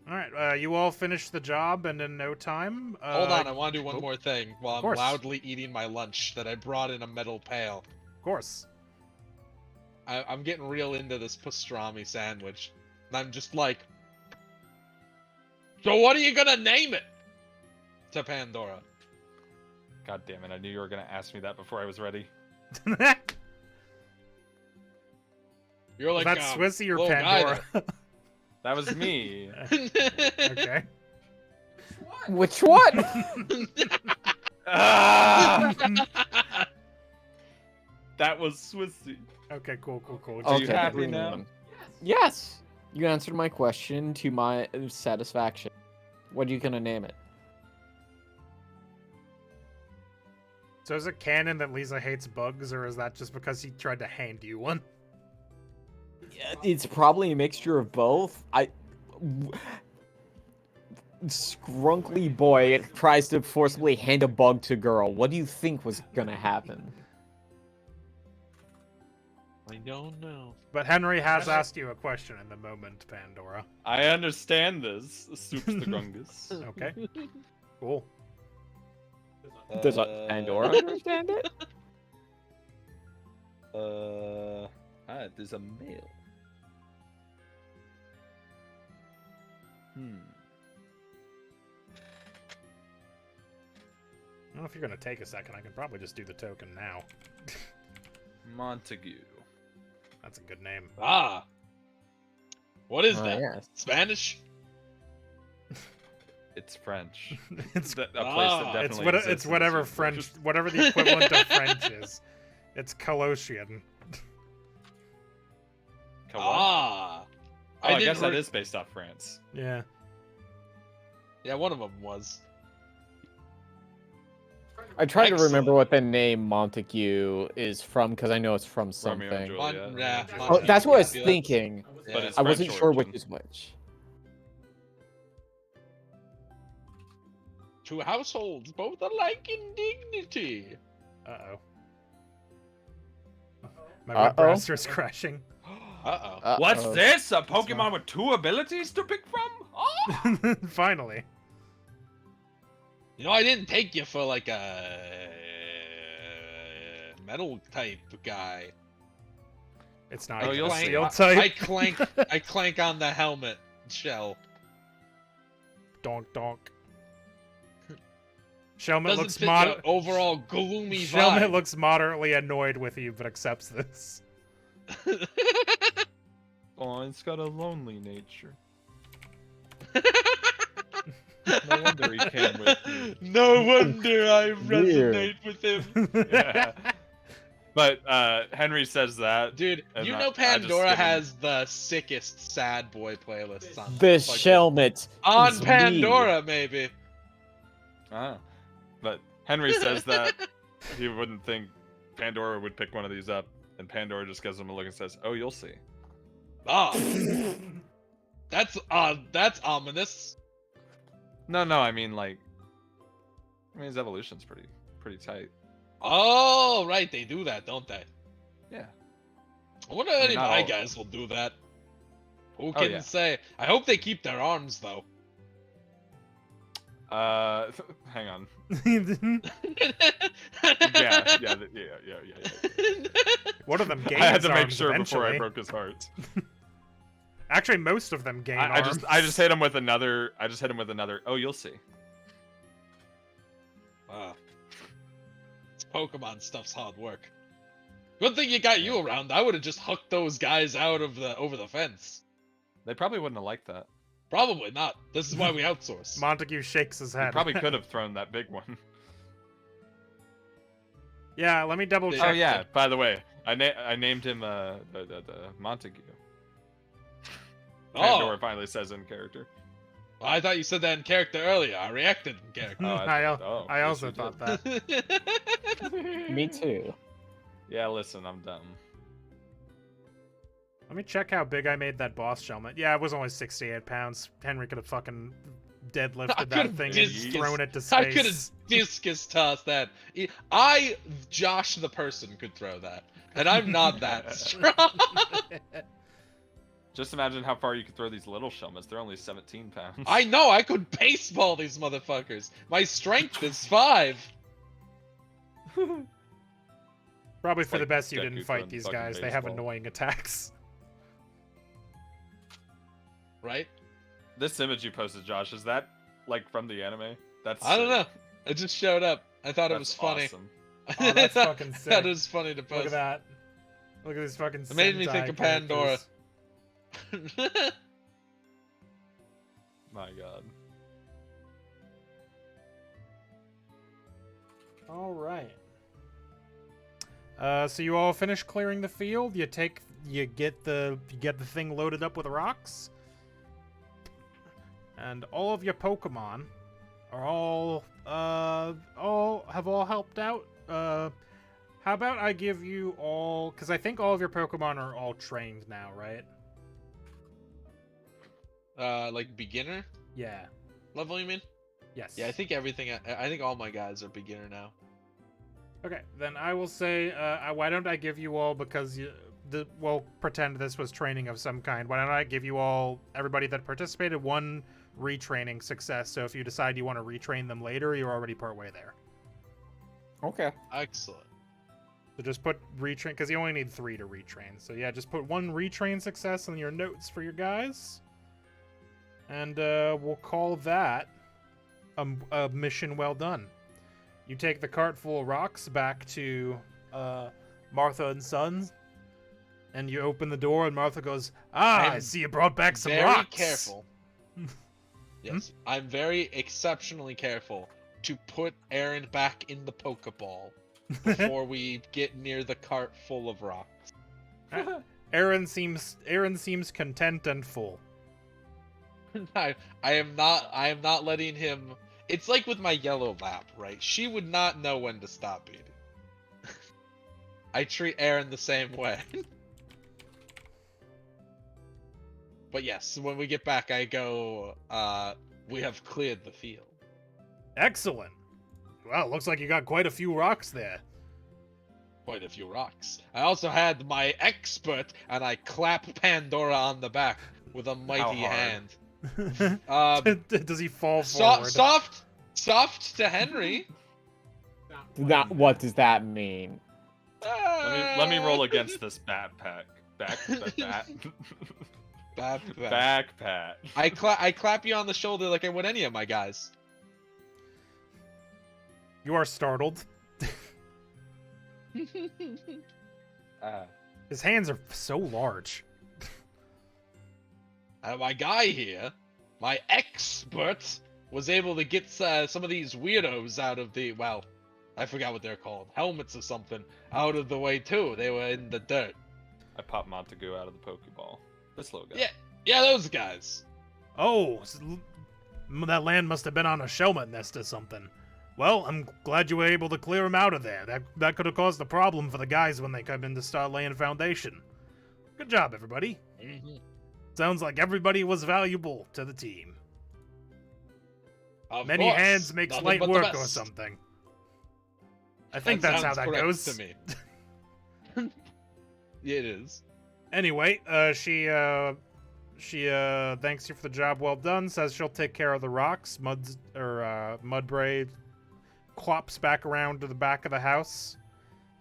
all right, you all finish the job, and in no time. Hold on, I want to do one oh, more thing while I'm course. loudly eating my lunch that I brought in a metal pail. Of course. I'm getting real into this pastrami sandwich, and I'm just like, so what are you gonna name it? To Pandora. God damn it! I knew you were gonna ask me that before I was ready. You're like, That's Swissy or little guy Pandora. That was me. Okay. Which one? Ah! That was Swissy. Okay, cool. Are you Okay, happy green now? one. Yes. You answered my question to my satisfaction. What are you gonna name it? So is it canon that Lisa hates bugs, or is that just because he tried to hand you one? It's probably a mixture of both. Scrunkly boy tries to forcibly hand a bug to girl. What do you think was gonna happen? I don't know. But Henry has asked you a question in the moment, Pandora. I understand this. Soups the grungus. Okay. Cool. Does Pandora understand it? There's a male. I don't know if you're gonna take a second. I can probably just do the token now. Montague. That's a good name. Ah. What is that? Yes. Spanish? It's French. It's A place that Ah. definitely it's exists in whatever this French, universe. whatever the equivalent of French is. It's Colossian. Ah. I didn't guess that re- is based off France. Yeah. Yeah, one of them was. I try to remember Excellent. what the name Montague is from because I know it's from Romeo and something. Juliet. Yeah, Oh, Montague. that's what I was Yeah. thinking. Yeah. But it's I wasn't French sure which origin. is which. Two households, both alike in dignity. Uh-oh. My Uh-oh. web browser is crashing. Uh-oh. What's Uh-oh. this? A fine. Pokemon with 2 abilities to pick from? Oh! Finally. You know, I didn't take you for like a metal type guy. It's not Oh, even you'll a see. steel I type. clank on the helmet shell. Donk donk. Shelmet Doesn't looks fit mod. the overall gloomy Shelmet vibe. looks moderately annoyed with you, but accepts this. Oh, it's got a lonely nature. No wonder he came with you. No wonder I Weird. resonate with him. Yeah. But Henry says that. Dude, And you I- know I just Pandora give him- has the sickest sad boy playlists on This fucking- Shelmet on is me. Pandora, maybe. Ah. But Henry says that he wouldn't think Pandora would pick one of these up, and Pandora just gives him a look and says, "Oh, you'll see." Ah, that's ominous. No, I mean his evolution's pretty tight. Oh, right, they do that, don't they? Yeah. I wonder if any of not my all of guys will do that. Who Oh, can yeah. say? I hope they keep their arms though. Hang on. yeah. Yeah. One of them gains I had to make arms sure before I eventually. broke his heart. Actually, most of them gain I arms. just hit him with another. Oh, you'll see. Wow. This Pokemon stuff's hard work. Good thing you got you around. I would have just hooked those guys out of over the fence. They probably wouldn't have liked that. Probably not. This is why we outsource. Montague shakes his He head. probably could have thrown that big one. Yeah, let me double check. Oh yeah. By the way, I named him the Montague. Pandora Oh, finally says in character. I thought you said that in character earlier. I reacted in character. I yes, also you thought did. that. Me too. Yeah, listen, I'm dumb. Let me check how big I made that boss Shelmet. Yeah, it was only 68 pounds. Henry could have fucking I deadlifted that could've thing and discus- thrown it to I could have space. discus tossed that. Josh the person could throw that. And I'm not that strong. Just imagine how far you could throw these little Shelmets. They're only 17 pounds. I know, I could baseball these motherfuckers. My strength is 5. Probably for like the best you Deku didn't throwing fight these fucking guys. They have baseball. annoying attacks. Right? This image you posted, Josh, is that like from the anime? That's I don't sick. know. It just showed up. I thought it That's was funny. awesome. Oh, that's fucking I sick. thought it was funny to Look post. at that. Look at these fucking It made me Sentai think of Pandora. characters. My God. All right. So you all finish clearing the field. You get the thing loaded up with rocks, and all of your Pokemon are all helped out. How about I give you all, because I think all of your Pokemon are all trained now, right? Like beginner Yeah. level, you mean? Yes. Yeah, I think all my guys are beginner now. Okay, then I will say, why don't I give you all, because we'll pretend this was training of some kind. Why don't I give you all, everybody that participated, one retraining success. So if you decide you want to retrain them later, you're already partway there. Okay. Excellent. So just put retrain, because you only need 3 to retrain. So yeah, just put 1 retrain success in your notes for your guys. And we'll call that a mission well done. You take the cart full of rocks back to Martha and Sons, and you open the door, and Martha goes, I I'm see you brought back some very rocks. careful. Yes, I'm very exceptionally careful to put Aaron back in the Pokeball before we get near the cart full of rocks. Aaron seems content and full. I am not letting him. It's like with my yellow lap, right? She would not know when to stop eating. I treat Aaron the same way. But yes, when we get back, I go, we have cleared the field. Excellent. Well, looks like you got quite a few rocks there. Quite a few rocks. I also had my expert, and I clap Pandora on the back with a mighty hard? hand. Does he fall forward? Soft to Henry. What does that mean? Let me roll against this backpack. Backpack. I clap you on the shoulder like I would any of my guys. You are startled. His hands are so large. My guy here, my expert, was able to get some of these weirdos out of the, well, I forgot what they're called, helmets or something, out of the way too. They were in the dirt. I popped Montagu out of the Pokeball. This little guy. Yeah, those guys. Oh, that land must have been on a shellmet nest or something. Well, I'm glad you were able to clear them out of there. That could have caused a problem for the guys when they come in to start laying foundation. Good job, everybody. Mm-hmm. Sounds like everybody was valuable to the team. Of Many course, hands makes nothing light but the work or best. something. I think that's how sounds that correct goes. to me. It is. Anyway, she thanks you for the job well done. Says she'll take care of the rocks. Mudbray clops back around to the back of the house,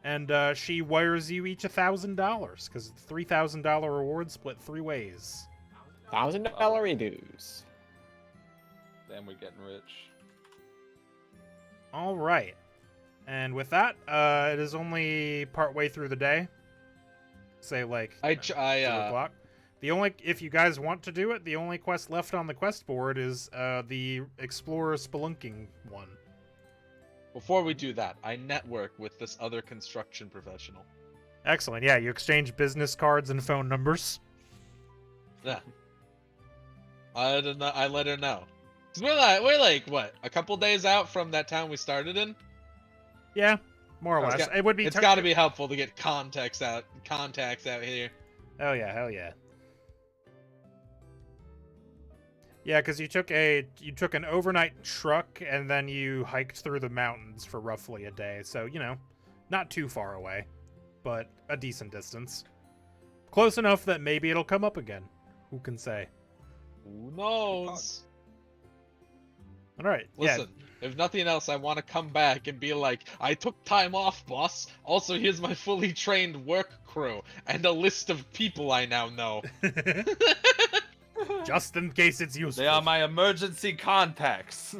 and she wires you each $1,000 because $3,000 reward split 3 ways. $1,000 dues. Damn, we're getting rich. All right, and with that, it is only part way through the day. Say like 2 o'clock. The only, if you guys want to do it, the only quest left on the quest board is the Explorer Spelunking one. Before we do that, I network with this other construction professional. Excellent. Yeah, you exchange business cards and phone numbers. Yeah. I let her know. 'Cause we're like what, a couple days out from that town we started in. Yeah, more or less. It would be. It's got to be helpful to get contacts out here. Hell yeah. Yeah, because you took an overnight truck and then you hiked through the mountains for roughly a day. So not too far away, but a decent distance. Close enough that maybe it'll come up again. Who can say? Who knows? All right. Listen, if nothing else, I want to come back and be like, I took time off, boss. Also, here's my fully trained work crew and a list of people I now know. Yeah. Just in case it's useful. They are my emergency contacts.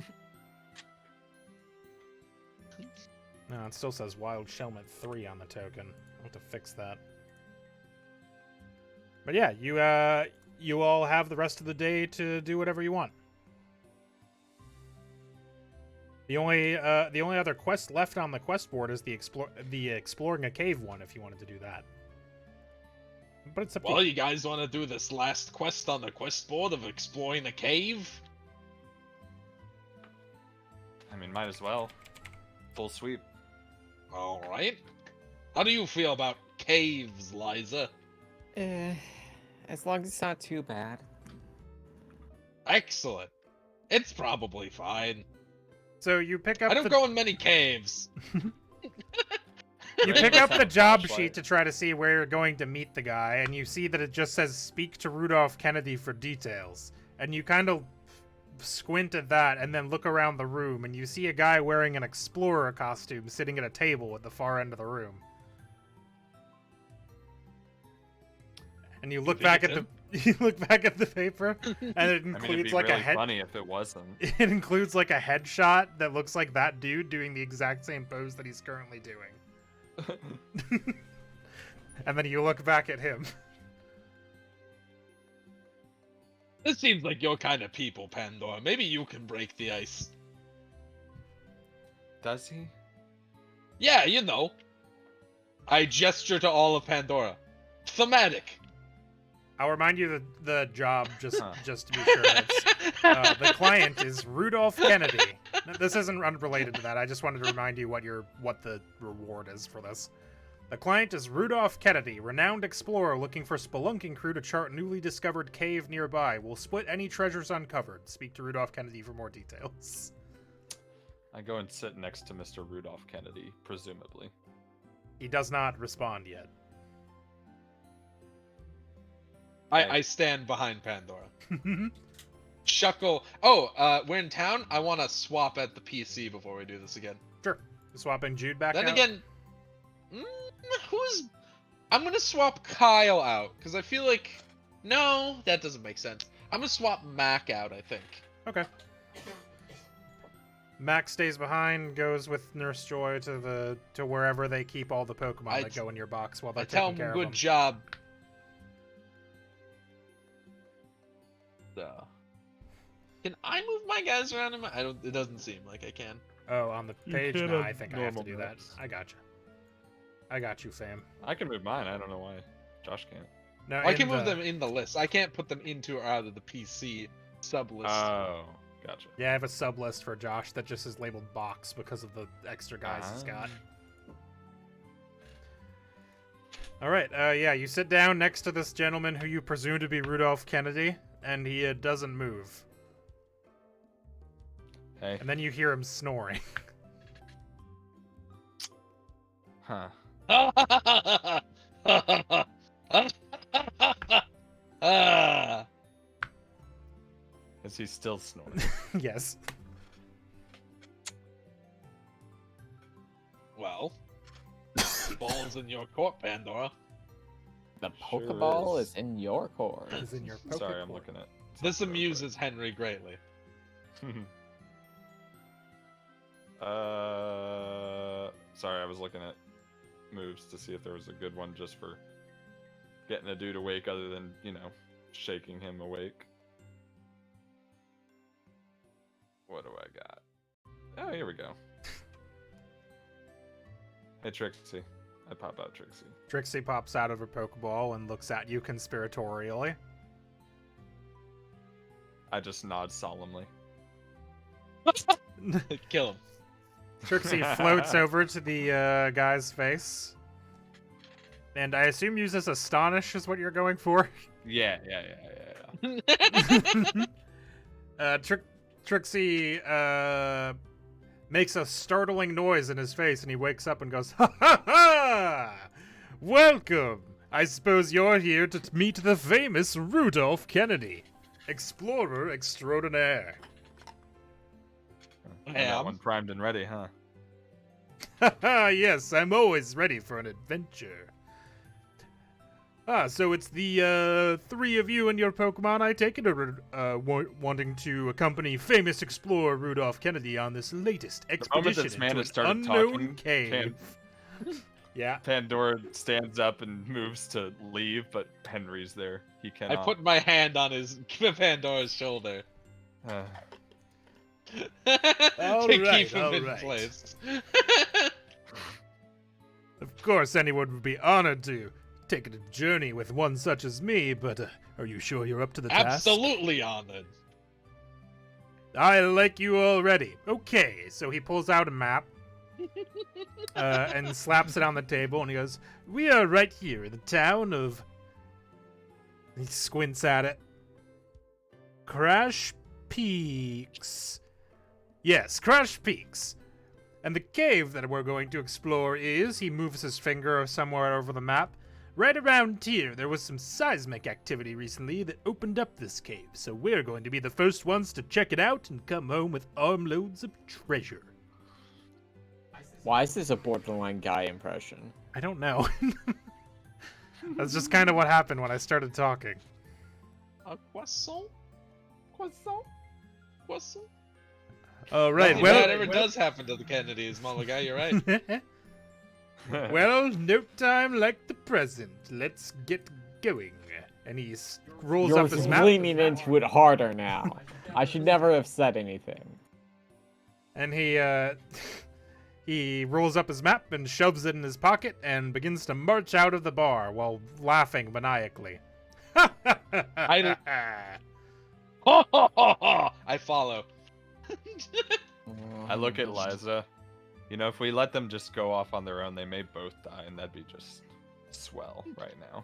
No, it still says Wild Shelmet 3 on the token. I'll have to fix that. But yeah, you all have the rest of the day to do whatever you want. The only other quest left on the quest board is the exploring a cave one, if you wanted to do that. But it's up to Well, you guys want to do this last quest on the quest board of exploring a cave? I mean, might as well. Full sweep. All right. How do you feel about caves, Liza? As long as it's not too bad. Excellent. It's probably fine. So you pick up. I don't go in many caves. You Right, pick let's up have the a job flashlight. sheet to try to see where you're going to meet the guy, and you see that it just says "Speak to Rudolph Kennedy for details." And you kind of squint at that, and then look around the room, and you see a guy wearing an explorer costume sitting at a table at the far end of the room. And you look think back it's at the you look back at the paper, and it I mean, it'd includes be like really a head. funny if it wasn't. It includes like a headshot that looks like that dude doing the exact same pose that he's currently doing. And then you look back at him. This seems like your kind of people, Pandora. Maybe you can break the ice. Does he? Yeah, you know. I gesture to all of Pandora. Thematic. I'll remind you the job just Huh. just to be sure. The client is Rudolph Kennedy. This isn't unrelated to that. I just wanted to remind you what the reward is for this. The client is Rudolph Kennedy, renowned explorer looking for spelunking crew to chart newly discovered cave nearby. Will split any treasures uncovered. Speak to Rudolph Kennedy for more details. I go and sit next to Mr. Rudolph Kennedy, presumably. He does not respond yet. I stand behind Pandora. Chuckle. Oh, we're in town. I want to swap at the PC before we do this again. Sure. Swapping Jude back Then out. again, I'm gonna swap Kyle out because I feel like no, that doesn't make sense. I'm gonna swap Mac out. I think. Okay. Max stays behind, goes with Nurse Joy to wherever they keep all the Pokemon that go in your box while they're I tell taking care him, of good them. job. So, can I move my guys around? I don't. It doesn't seem like I can. Oh, on the You page? could No, have I think I have to normal do that. maps. I got you. I got you, Sam. I can move mine. I don't know why Josh can't. No, I in can move the- them in the list. I can't put them into or out of the PC sub list. Oh, gotcha. Yeah, I have a sub list for Josh that just is labeled box because of the extra guys he's got. All right, yeah, you sit down next to this gentleman who you presume to be Rudolph Kennedy, and he doesn't move. Hey. And then you hear him snoring. Huh. Ah. Is he still snoring? Yes. Well, balls in your court, Pandora. The Sure Pokeball is. is in your court. Is in your Sorry, I'm Pokecourt. looking at. This something real amuses Henry greatly. quick. Sorry, I was looking at moves to see if there was a good one just for getting a dude awake, other than shaking him awake. What do I got? Oh, here we go. Hey, Trixie. I pop out Trixie. Trixie pops out of her Pokeball and looks at you conspiratorially. I just nod solemnly. Kill him. Trixie floats over to the guy's face. And I assume uses Astonish is what you're going for? Yeah. Trixie makes a startling noise in his face, and he wakes up and goes, "Ha ha ha! Welcome! I suppose you're here to meet the famous Rudolph Kennedy, explorer extraordinaire." I That am. one primed and ready, huh? Haha, yes, I'm always ready for an adventure. So it's the three of you and your Pokemon, I take it, are wanting to accompany famous explorer Rudolph Kennedy on this latest moment expedition this man into has an started unknown talking, cave. Yeah. Pandora stands up and moves to leave, but Henry's there. He I cannot. put my hand on his Pandora's shoulder Uh, All to right, keep him all in right. place. Of course, anyone would be honored to take a journey with one such as me, but are you sure you're up to the task? Absolutely honored. I like you already. Okay, so he pulls out a map and slaps it on the table, and he goes, "We are right here in the town of..." He squints at it. Crash Peaks. Yes, Crash Peaks. And the cave that we're going to explore is, he moves his finger somewhere over the map, right around here. There was some seismic activity recently that opened up this cave, so we're going to be the first ones to check it out and come home with armloads of treasure. Why is this a borderline guy impression? I don't know. That's just kind of what happened when I started talking. A croissant? Croissant? Croissant? All right, Nothing well, bad ever does happen to the Kennedys, Mama Guy. You're right. well, no time like the present. Let's get going. And he rolls You're up his map. leaning into it harder now. I should never have said anything. And he rolls up his map and shoves it in his pocket and begins to march out of the bar while laughing maniacally. I follow. I look at Liza. You know, if we let them just go off on their own, they may both die, and that'd be just swell right now.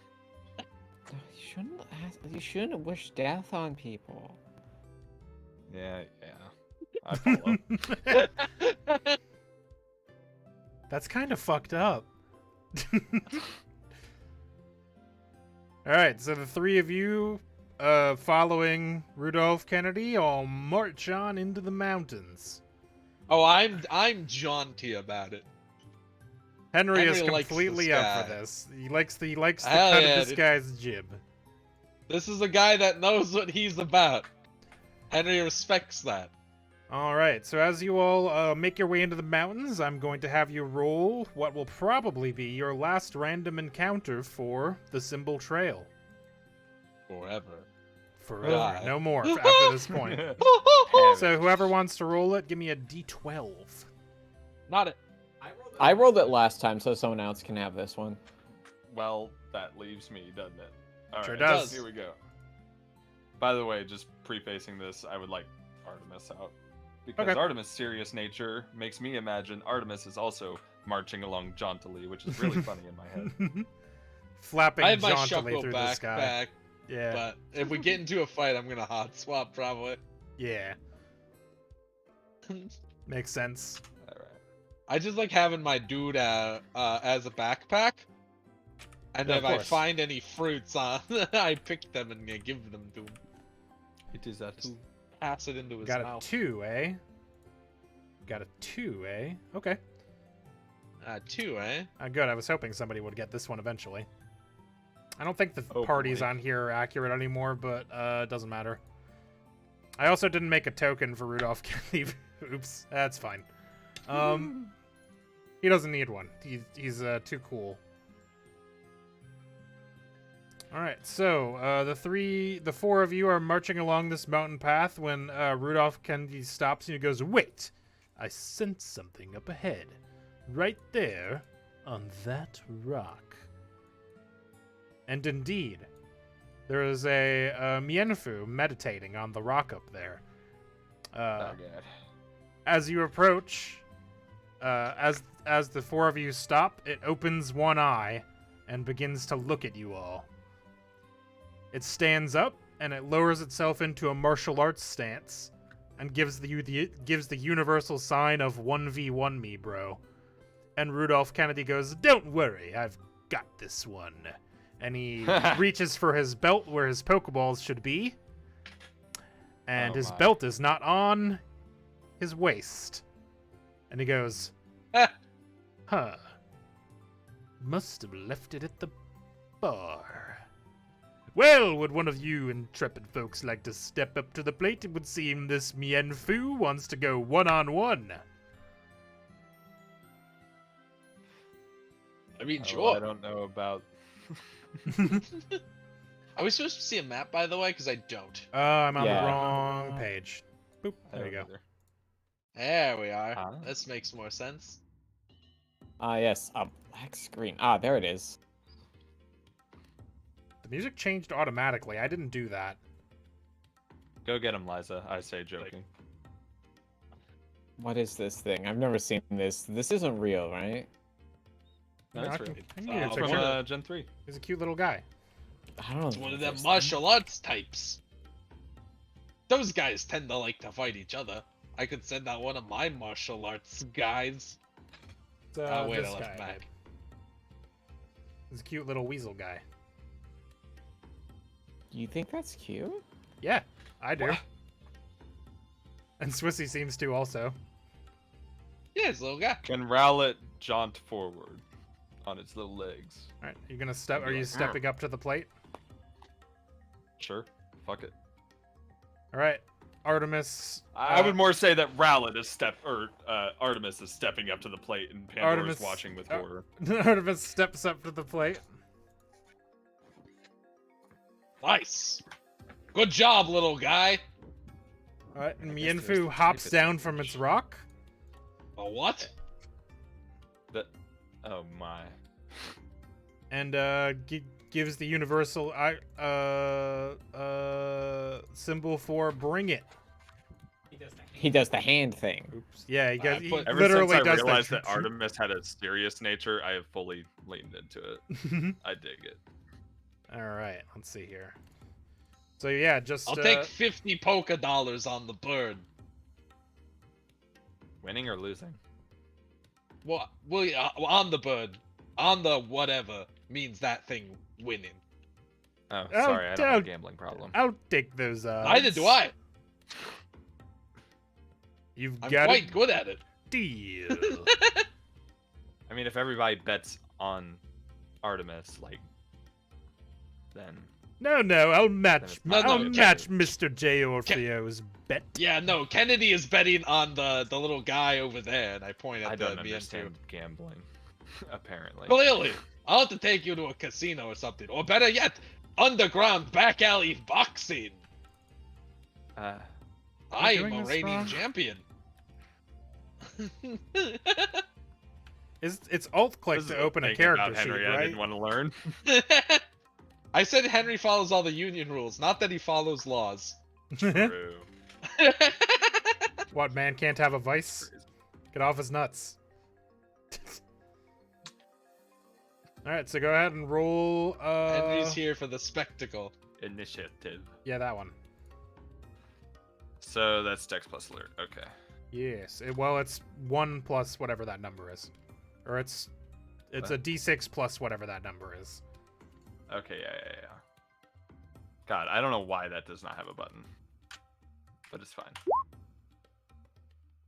You shouldn't wish death on people. Yeah. I follow. That's kind of fucked up. Alright, so the three of you, following Rudolph Kennedy, all march on into the mountains. Oh, I'm jaunty about it. Henry is Henry likes completely this up for guy. this. He likes the Hell cut yeah, of this dude. guy's jib. This is a guy that knows what he's about. Henry respects that. Alright, so as you all make your way into the mountains, I'm going to have you roll what will probably be your last random encounter for the Symbol Trail. Forever. Forever. God. No more after this point. So whoever wants to roll it, give me a d12. Not it. I rolled it last time, so someone else can have this one. Well, that leaves me, doesn't it? All Sure right, does. Here we go. By the way, just prefacing this, I would like Artemis out. Because Okay. Artemis' serious nature makes me imagine Artemis is also marching along jauntily, which is really funny in my head. Flapping I have my jauntily shuckle through the sky. backpack, Yeah. but if we get into a fight, I'm gonna hot swap probably. Yeah. Makes sense. All right. I just like having my dude as a backpack, and Yeah, if of I course. find any fruits on, I pick them and give them to him. It is that Just pass it into his Got a mouth. 2, eh? Got a 2, eh? Okay. 2, eh? Good. I was hoping somebody would get this one eventually. I don't think the Oh, parties boy. on here are accurate anymore, but it doesn't matter. I also didn't make a token for Rudolph Kennedy. Oops, that's fine. He doesn't need one. He's too cool. All right, so the four of you are marching along this mountain path when Rudolph Kennedy stops and he goes, "Wait, I sense something up ahead, right there on that rock." And indeed, there is a Mienfu meditating on the rock up there. Oh god. As you approach, as the four of you stop, it opens one eye and begins to look at you all. It stands up and it lowers itself into a martial arts stance and gives the universal sign of 1v1 me, bro. And Rudolph Kennedy goes, "Don't worry, I've got this one." And he reaches for his belt where his Pokeballs should be. And Oh his my. belt is not on his waist. And he goes, "Huh. Must have left it at the bar. Well, would one of you intrepid folks like to step up to the plate? It would seem this Mienfu wants to go one-on-one." I mean, Oh, sure. I don't know about. Are we supposed to see a map, by the way? Because I don't. I'm on Yeah. the wrong page. Boop, I there you don't go. either. There we are. Huh? This makes more sense. Yes, a black screen. There it is. The music changed automatically. I didn't do that. Go get him, Liza. I say joking. What is this thing? I've never seen this. This isn't real, right? No, I it's can- real. I can give you a It's From picture. Gen 3. He's a cute little guy. I don't know. It's one of them this martial arts types. Those guys tend to like to fight each other. I could send out one of my martial arts guys. It's, Wait, this I guy. left Mac. This cute little weasel guy. You think that's cute? Yeah, I do. What? And Swissy seems to also. Yeah, it's a little guy. Can Rowlet jaunt forward on its little legs? All right, you gonna step? I'd Are be you like, stepping up to the plate? Sure. Fuck it. All right, Artemis. I would more say that Rowlet is Artemis is stepping up to the plate and Pandora Artemis- is watching with horror. Artemis steps up to the plate. Nice. Good job, little guy. All right, and guess there's Mienfu the hops type down from its rock. A what? Oh my. And gives the universal symbol for bring it. He does the hand thing. Oops. Yeah, he, I he put- Ever literally since I does realized that. that Artemis had a serious nature, I have fully leaned into it. I dig it. All right, let's see here. So yeah, just I'll take 50 polka dollars on the bird. Winning or losing? What? Well, on the bird. On the whatever means that thing winning. Oh, Oh, sorry, I don't have a don't- gambling problem. I'll take those. Neither do I. You've I'm got quite a good at it. deal. I mean, if everybody bets on Artemis, like, then No, I'll match. No, no, I'll Ken- match Mr. J. Orfeo's bet. Yeah, no, Kennedy is betting on the little guy over there, and I point at I don't the understand gambling. Apparently. Clearly, I'll have to take you to a casino or something, or better yet, underground back alley boxing. I am doing a this reigning wrong? champion. It's alt click This is to a open a thing character about sheet, Henry I right? didn't want to learn. I said Henry follows all the union rules, not that he follows laws. True. What, man can't have a vice? Get off his nuts. Alright, so go ahead and roll, Henry's here for the spectacle. Initiative. Yeah, that one. So that's Dex plus alert. Okay. Yes. Well, it's 1 plus whatever that number is. Or it's a d6 plus whatever that number is. Okay, yeah. God, I don't know why that does not have a button. But it's fine.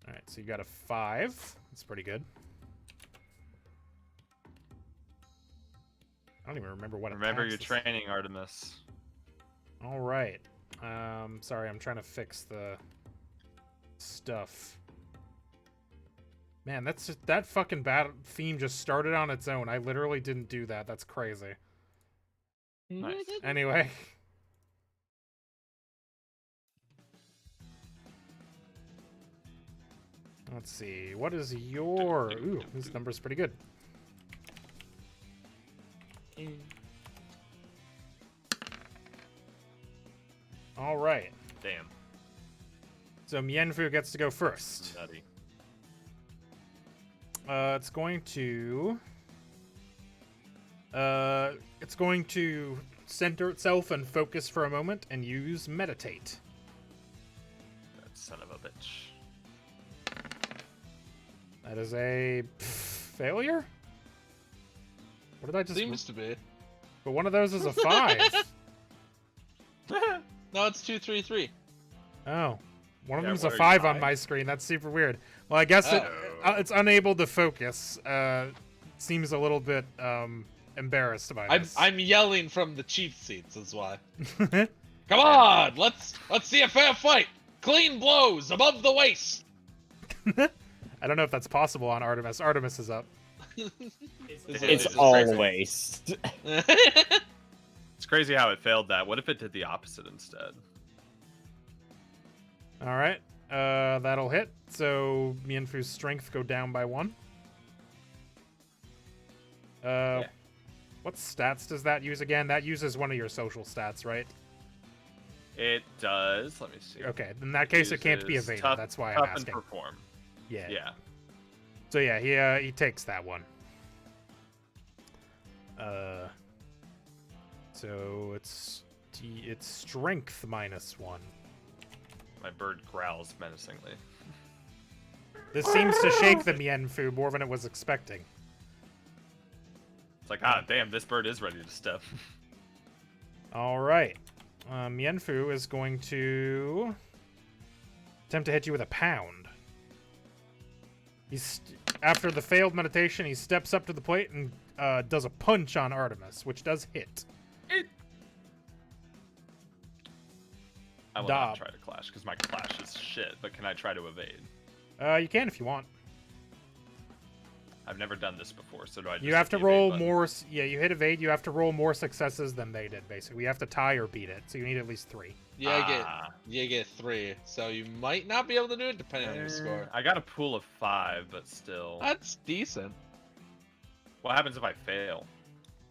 Alright, so you got a 5. That's pretty good. I don't even remember what Remember your attacks this- training, Artemis. Alright. Sorry, I'm trying to fix the stuff. Man, that fucking battle theme just started on its own. I literally didn't do that. That's crazy. Nice. Anyway. Let's see. What is your... Ooh, this number's pretty good. All right. Damn. So Mienfu gets to go first. Nutty. It's going to center itself and focus for a moment and use meditate. That son of a bitch. That is a failure. What did I just? Seems to be. But one of those is a 5. No, it's 2, 3, 3. Oh, one of Yeah, them's a what are you, 5 on 5? my screen. That's super weird. Well, I guess it's unable to focus. Seems a little bit embarrassed by this. I'm yelling from the cheap seats. Is why. Come on, let's see a fair fight. Clean blows above the waist. I don't know if that's possible on Artemis. Artemis is up. It's crazy. always. It's crazy how it failed that. What if it did the opposite instead? All right, that'll hit. So Mienfu's strength go down by 1. What stats does that use again? That uses one of your social stats, right? It does. Let me see. Okay, in that case, it can't be Uses evaded. tough- That's why I'm tough and asking. perform. Yeah. Yeah. So yeah, he takes that one. So it's strength -1. My bird growls menacingly. This seems to shake the Mienfu more than it was expecting. It's like, ah, damn, this bird is ready to step. All right. Mienfu is going to attempt to hit you with a pound. After the failed meditation, he steps up to the plate and does a punch on Artemis, which does hit. I will Dob. not try to clash, because my clash is shit, but can I try to evade? You can if you want. I've never done this before, so do I just You have hit to the evade roll button? more. Yeah, you hit evade. You have to roll more successes than they did. Basically, you have to tie or beat it. So you need at least 3. You get 3, so you might not be able to do it depending on your score. I got a pool of 5, but still. That's decent. What happens if I fail?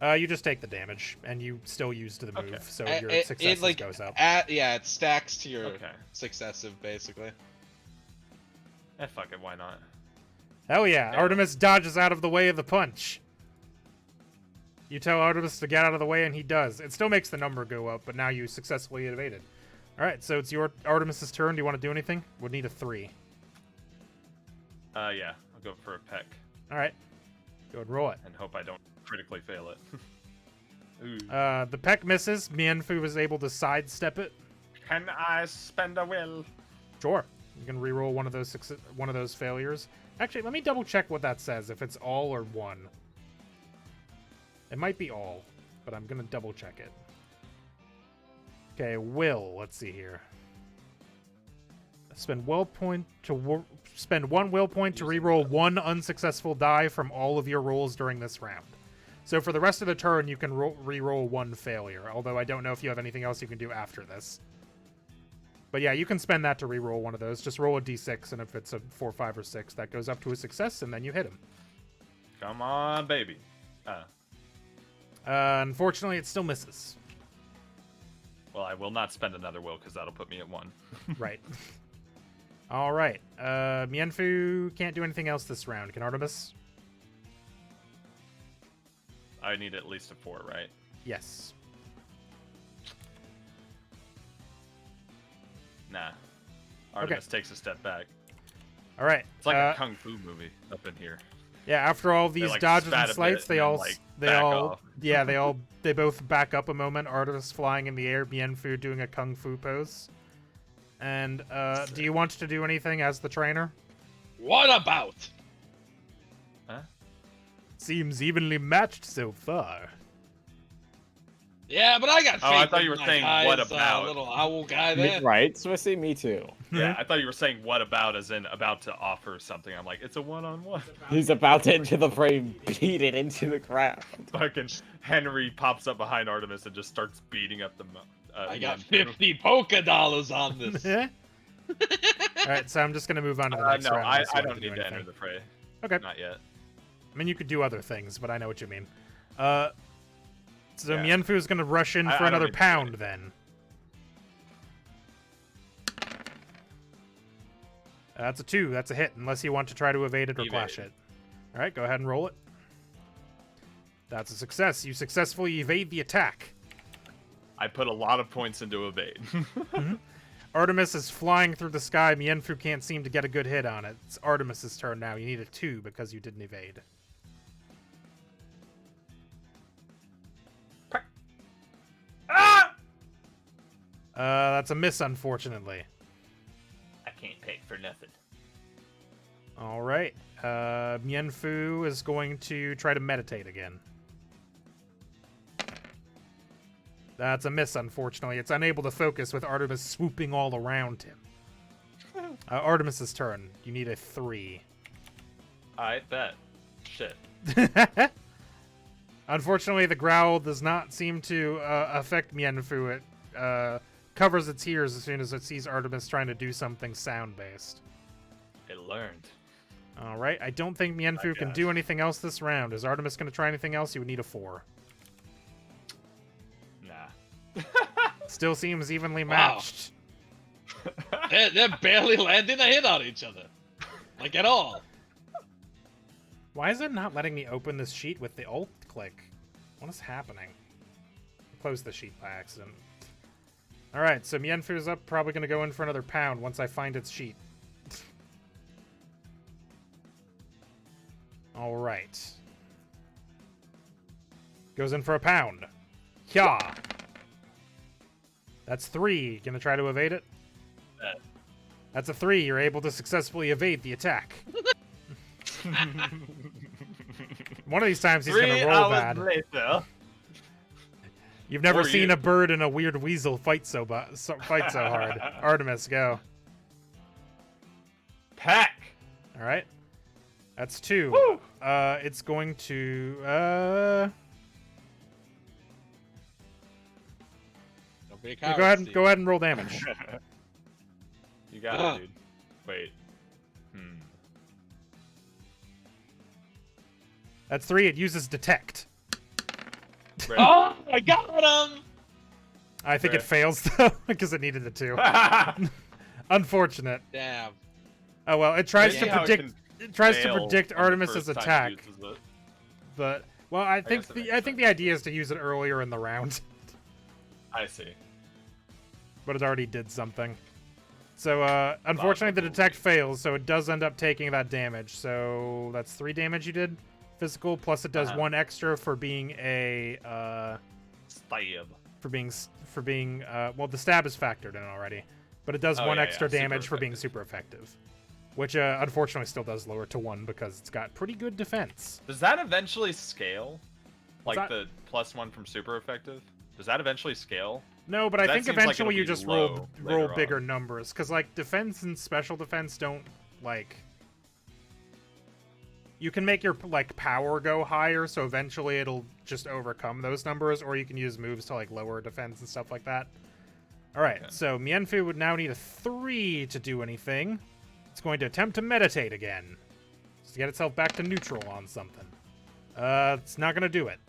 You just take the damage, and you still use the move, Okay. so your successes goes up. Yeah, it stacks to your Okay. successive, basically. Fuck it, why not? Hell yeah! Fail. Artemis dodges out of the way of the punch. You tell Artemis to get out of the way, and he does. It still makes the number go up, but now you successfully evaded. All right, so it's your Artemis's turn. Do you want to do anything? Would need a 3. Yeah, I'll go for a peck All right, go and roll it. and hope I don't critically fail it. Ooh. The peck misses. Mienfu was able to sidestep it. Can I spend a will? Sure, you can re-roll one of those failures. Actually, let me double check what that says. If it's all or 1. It might be all, but I'm gonna double check it. Okay, will. Let's see here. Spend will point to spend 1 will point to re-roll 1 unsuccessful die from all of your rolls during this round. So for the rest of the turn, you can re-roll 1 failure. Although I don't know if you have anything else you can do after this. But yeah, you can spend that to re-roll one of those. Just roll a d6, and if it's a 4, 5, or 6, that goes up to a success, and then you hit him. Come on, baby. Unfortunately, it still misses. Well, I will not spend another will because that'll put me at 1. Right. All right. Mienfu can't do anything else this round. Can Artemis? I need at least a 4, right? Yes. Nah. Artemis takes a step back. All right. It's like a kung fu movie up in here. Yeah. After all these like, dodges spat and a slights, bit they and all, then, like, they back all, off. yeah, they both back up a moment. Artemis flying in the air, Mienfu doing a kung fu pose. And do you want to do anything as the trainer? What about? Huh? Seems evenly matched so far. Yeah, but I got faith Oh, I thought you in were my saying, guy's, what about? little owl guy there. Right, Swissy, me too. Yeah, I thought you were saying what about as in about to offer something. I'm like, it's a one-on-one. He's about to enter the frame, beat it into the ground. Fucking Henry pops up behind Artemis and just starts beating up the. I got Mienfu. 50 polka dollars on this. All right, so I'm just gonna move on to the next No, round. I unless you don't want need to do enter anything. the fray. Okay. Not yet. I mean, you could do other things, but I know what you mean. So Yeah. Mienfu is going to rush in I for don't another need to do pound anything. then. That's a 2. That's a hit, unless you want to try to evade it or clash Evade. it. All right, go ahead and roll it. That's a success. You successfully evade the attack. I put a lot of points into evade. Artemis is flying through the sky. Mienfu can't seem to get a good hit on it. It's Artemis's turn now. You need a 2 because you didn't evade. Ah! That's a miss, unfortunately. I can't pay for nothing. All right. Mienfu is going to try to meditate again. That's a miss, unfortunately. It's unable to focus with Artemis swooping all around him. Artemis's turn. You need a 3. I bet. Shit. Unfortunately, the growl does not seem to affect Mienfu. It covers its ears as soon as it sees Artemis trying to do something sound-based. It learned. All right. I don't think Mienfu can do anything else this round. Is Artemis going to try anything else? You would need a 4. Nah. Still seems evenly Wow. matched. They're barely landing a hit on each other. Like, at all. Why is it not letting me open this sheet with the alt click? What is happening? I closed the sheet by accident. All right, so Mienfu's up. Probably going to go in for another pound once I find its sheet. All right. Goes in for a pound. Yeah. That's 3. Gonna try to evade it? That's a 3. You're able to successfully evade the attack. One of these times he's gonna 3 roll hours bad. later. You've never Or seen you. a bird and a weird weasel fight so hard. Artemis, go. Pack. All right. That's 2. Woo! It's going to Don't be a yeah, coward, go ahead and roll damage. You got it, dude. Wait. That's 3. It uses detect. Ready? Oh, I got him! I think it Fair. fails though because it needed the 2. Unfortunate. Damn. Oh well, it tries Maybe to how it predict. can It tries to fail predict on the Artemis's first time it attack, uses it. but well, I think guess that the makes I think the idea is to use it earlier in the round, I see. but it already did something. So unfortunately, the detect fails, so it does end up taking that damage. So that's 3 damage you did, physical. Plus it does 1 extra for being a Stab. for being well, the stab is factored in already, but it does Oh, 1 yeah, extra super damage for being effective. super effective, which unfortunately still does lower it to 1 because it's got pretty good defense. Does that eventually scale? Like that? the +1 from super effective? Does that eventually scale? No, but I That think seems like eventually it'll you be just low roll later bigger on. numbers, because like defense and special defense don't like. You can make your like power go higher, so eventually it'll just overcome those numbers, or you can use moves to like lower defense and stuff like that. All right, Okay. so Mienfu would now need a 3 to do anything. It's going to attempt to meditate again, just to get itself back to neutral on something. It's not gonna do it.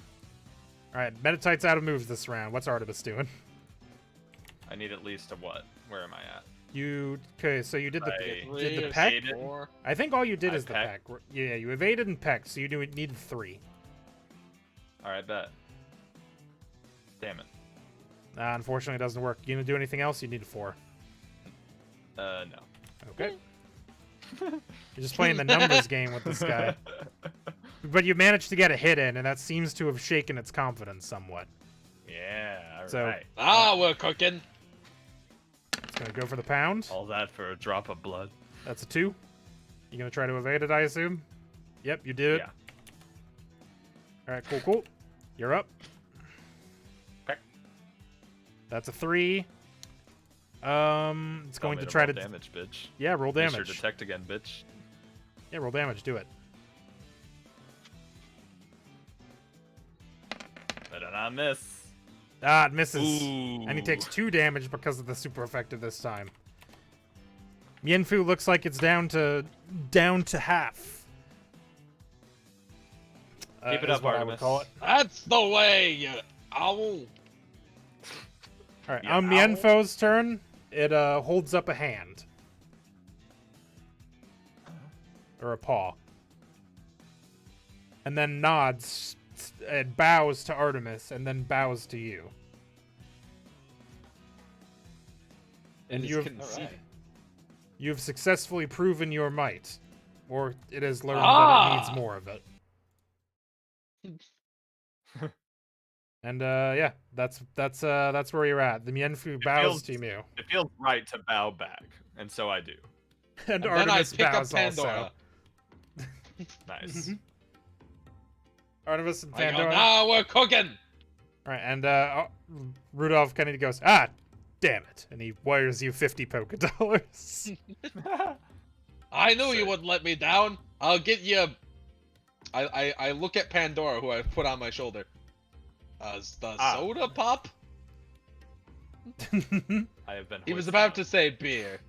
All right, meditate's out of moves this round. What's Artemis doing? I need at least a what? Where am I at? Okay, so you did the I did the Three, peck. evaded. 4. I think all you did I is the pecked. peck. Yeah, you evaded and pecked, so you needed 3. Alright, bet. Damn it. Unfortunately, it doesn't work. You gonna do anything else? You need a 4. No. Okay. You're just playing the numbers game with this guy. But you managed to get a hit in, and that seems to have shaken its confidence somewhat. Yeah, alright. So- Ah, we're cooking. It's gonna go for the pound. All that for a drop of blood. That's a 2. You gonna try to evade it, I assume? Yep, you did it. Yeah. Alright, cool. You're up. Okay. That's a 3. It's going Tell me to try roll to damage, bitch. Yeah, roll Make damage. sure detect again, bitch. Yeah, roll damage. Do it. Better not miss. Ah, it misses. Ooh. And he takes 2 damage because of the super effective this time. Mienfu looks like it's down to half. Keep it is up, what I would Artemis. call it. That's the way, you owl. All right, Yeah, on Mienfu's turn, it holds up a hand or a paw, and then nods and bows to Artemis, and then bows to you. And you it's have- conceding. You have successfully proven your might, or it has learned that Ah! it needs more of it. And yeah, that's where you're at. The Mienfu bows feels- to you, It feels right to bow back, and so I do. and And then I Artemis pick up bows Pandora. also. Nice. Artemis and I go, Pandora. now we're cooking. All right, and Rudolph Kennedy goes, ah, damn it, and he wires you 50 polka dollars. I knew you Sick. wouldn't let me down. I'll get you. I look at Pandora, who I put on my shoulder. Does the soda pop? I have been. He was hoisted about up. to say beer.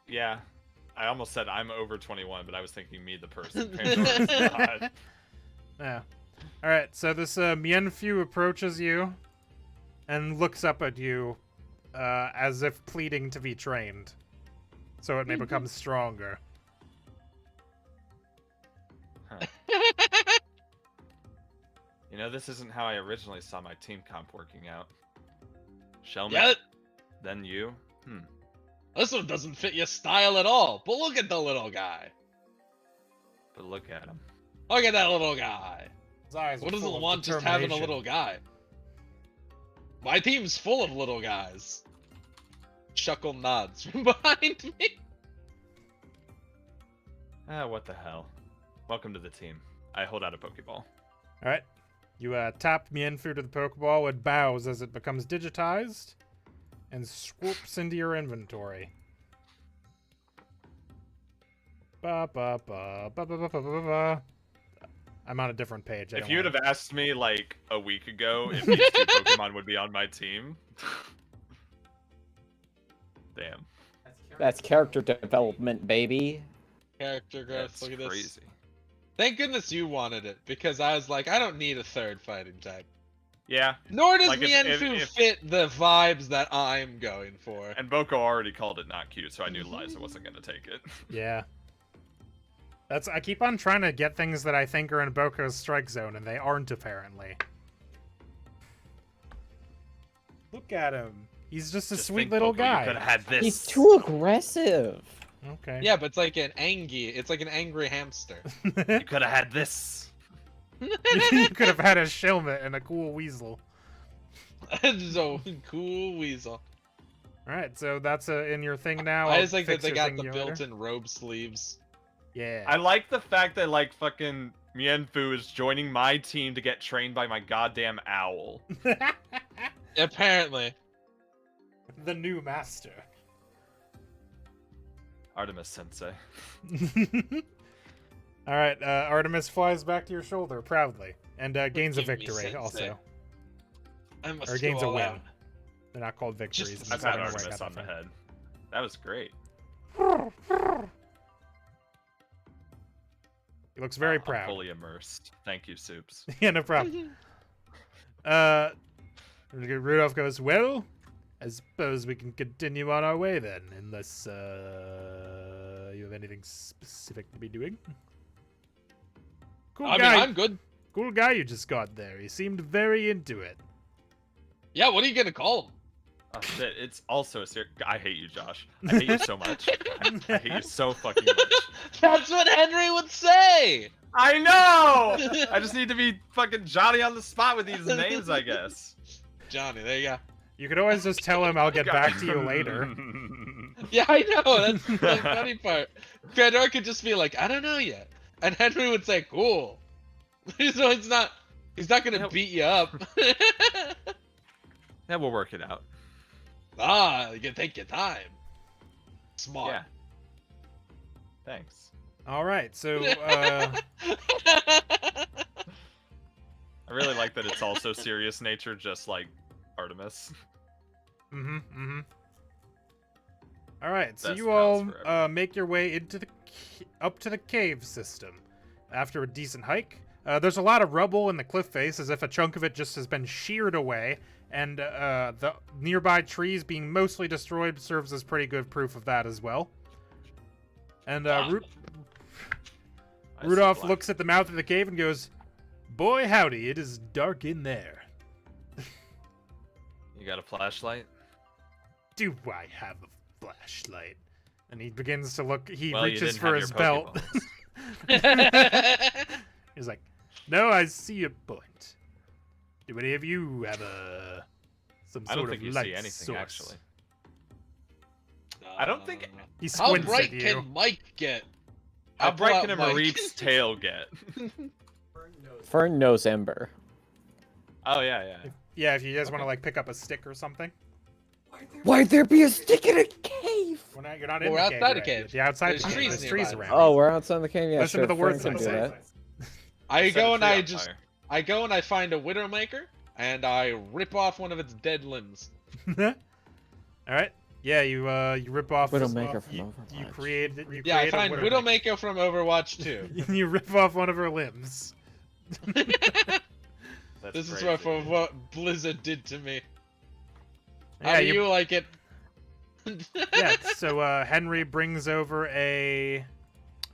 Yeah. I almost said I'm over 21, but I was thinking me, the person. Pandora's not. Yeah. All right, so this Mienfu approaches you and looks up at you as if pleading to be trained, so it may become stronger. You know, this isn't how I originally saw my team comp working out. Shelmet, Yeah, then you. this one doesn't fit your style at all. But look at the little guy. But look at him. Look at that little guy. His eyes What are doesn't full of want just having a determination. little guy? My team's full of little guys. Chuckle nods from behind me. Ah, what the hell. Welcome to the team. I hold out a Pokeball. All right. You tap Mienfu to the Pokeball. It bows as it becomes digitized and swoops into your inventory. Ba, ba, ba, ba, ba, ba, ba, ba, ba. I'm on a different page. I If don't you would wanna- have asked me like a week ago if these two Pokemon would be on my team. Damn. That's character development, baby. Character growth. That's Look at this. crazy. Thank goodness you wanted it, because I was like, I don't need a third fighting type. Yeah, Nor does Like, if- Mienfu if- fit the vibes that I'm going for. and Boko already called it not cute, so I knew Liza wasn't gonna take it. Yeah. I keep on trying to get things that I think are in Boko's strike zone, and they aren't apparently. Look at him. He's just a Just sweet think, little Boko, you could guy. have had this. He's too aggressive. Okay. Yeah, but it's like an angry hamster. You could have had this. You could have had a Shelmet and a cool weasel. So cool weasel. All right, so that's in your thing now. I I'll just like that fix they your got thing the you order. built-in robe sleeves. Yeah. I like the fact that like fucking Mienfu is joining my team to get trained by my goddamn owl. Apparently. The new master. Artemis Sensei. All right, Artemis flies back to your shoulder proudly and gains a Give me victory sensei. also. I must Or gains a go all win. out. They're not called victories. Just- it's I've not had gonna work Artemis out on the that head. That was great. He looks very I'm proud. fully immersed. Thank you, Soups. Yeah, no problem. Rudolph goes, well, I suppose we can continue on our way then, unless you have anything specific to be doing. Cool I guy. mean, I'm good. Cool guy you just got there. He seemed very into it. Yeah, what are you gonna call him? Oh shit, it's also a serious. I hate you, Josh. I hate you so much. I hate you so fucking much. That's what Henry would say! I know! I just need to be fucking Johnny on the spot with these names, I guess. Johnny, there you go. You could always just tell him I'll get back to you later. Yeah, I know. That's the funny part. Fedor could just be like, I don't know yet. And Henry would say, cool. So he's not gonna Nope. beat you up. Yeah, we'll work it out. You can take your time. Smart. Yeah. Thanks. All right, so I really like that it's also serious nature, just like Artemis. All right, so Best you pals all forever. make your way into the up to the cave system. After a decent hike, there's a lot of rubble in the cliff face, as if a chunk of it just has been sheared away, and the nearby trees being mostly destroyed serves as pretty good proof of that as well. And I see Rudolph black. looks at the mouth of the cave and goes, "Boy, howdy, it is dark in there. You got a flashlight? Do I have a flashlight?" And he begins to look. He Well, you reaches didn't for have his your belt. Pokeballs. He's like, "No, I see your point. Do any of you have some I sort don't think of you light see anything, source?" actually. I don't think- He How squints bright at you. can Mike get? How I pull bright out can a Mike. Mareep's tail get? Fern knows Ember. Oh, yeah, yeah. Yeah, if you guys want to like pick up a stick or something. Why'd there be a stick in a cave? You're not in We're the outside cave. the yet. cave. You're outside There's the cave. trees There's trees nearby. around. Oh, we're outside the cave. Yeah, Listen sure. to the words Fern I can do say. that. I Set go a and tree I on just fire. I go and I find a Widowmaker and I rip off one of its dead limbs. All right. Yeah, you rip off. Widowmaker from you Overwatch. created. You Yeah, I create a find Widowmaker from Overwatch 2. You rip off one of her limbs. That's This is crazy. what Blizzard did to me. How Yeah, do you like it? Yeah. So Henry brings over a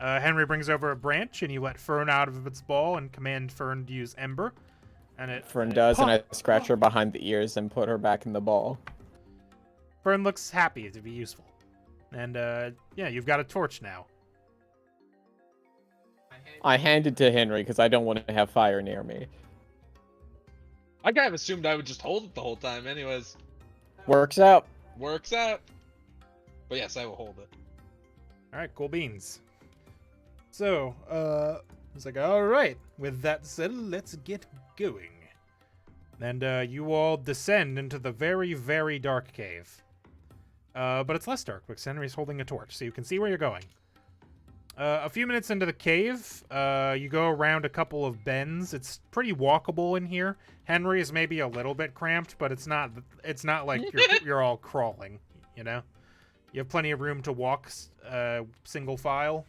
branch, and you let Fern out of its ball and command Fern to use Ember. And it Fern does, and I pop- scratch her behind the ears and put her back in the ball. Fern looks happy to be useful. And yeah, you've got a torch now. I hand it to Henry because I don't want to have fire near me. I kind of assumed I would just hold it the whole time anyways. Works out. Works out. But yes, I will hold it. All right, cool beans. So, it's like, all right. With that said, let's get going. And you all descend into the very, very dark cave. But it's less dark because Henry's holding a torch, so you can see where you're going. A few minutes into the cave, you go around a couple of bends. It's pretty walkable in here. Henry is maybe a little bit cramped, but it's not like you're all crawling, you know? You have plenty of room to walk single file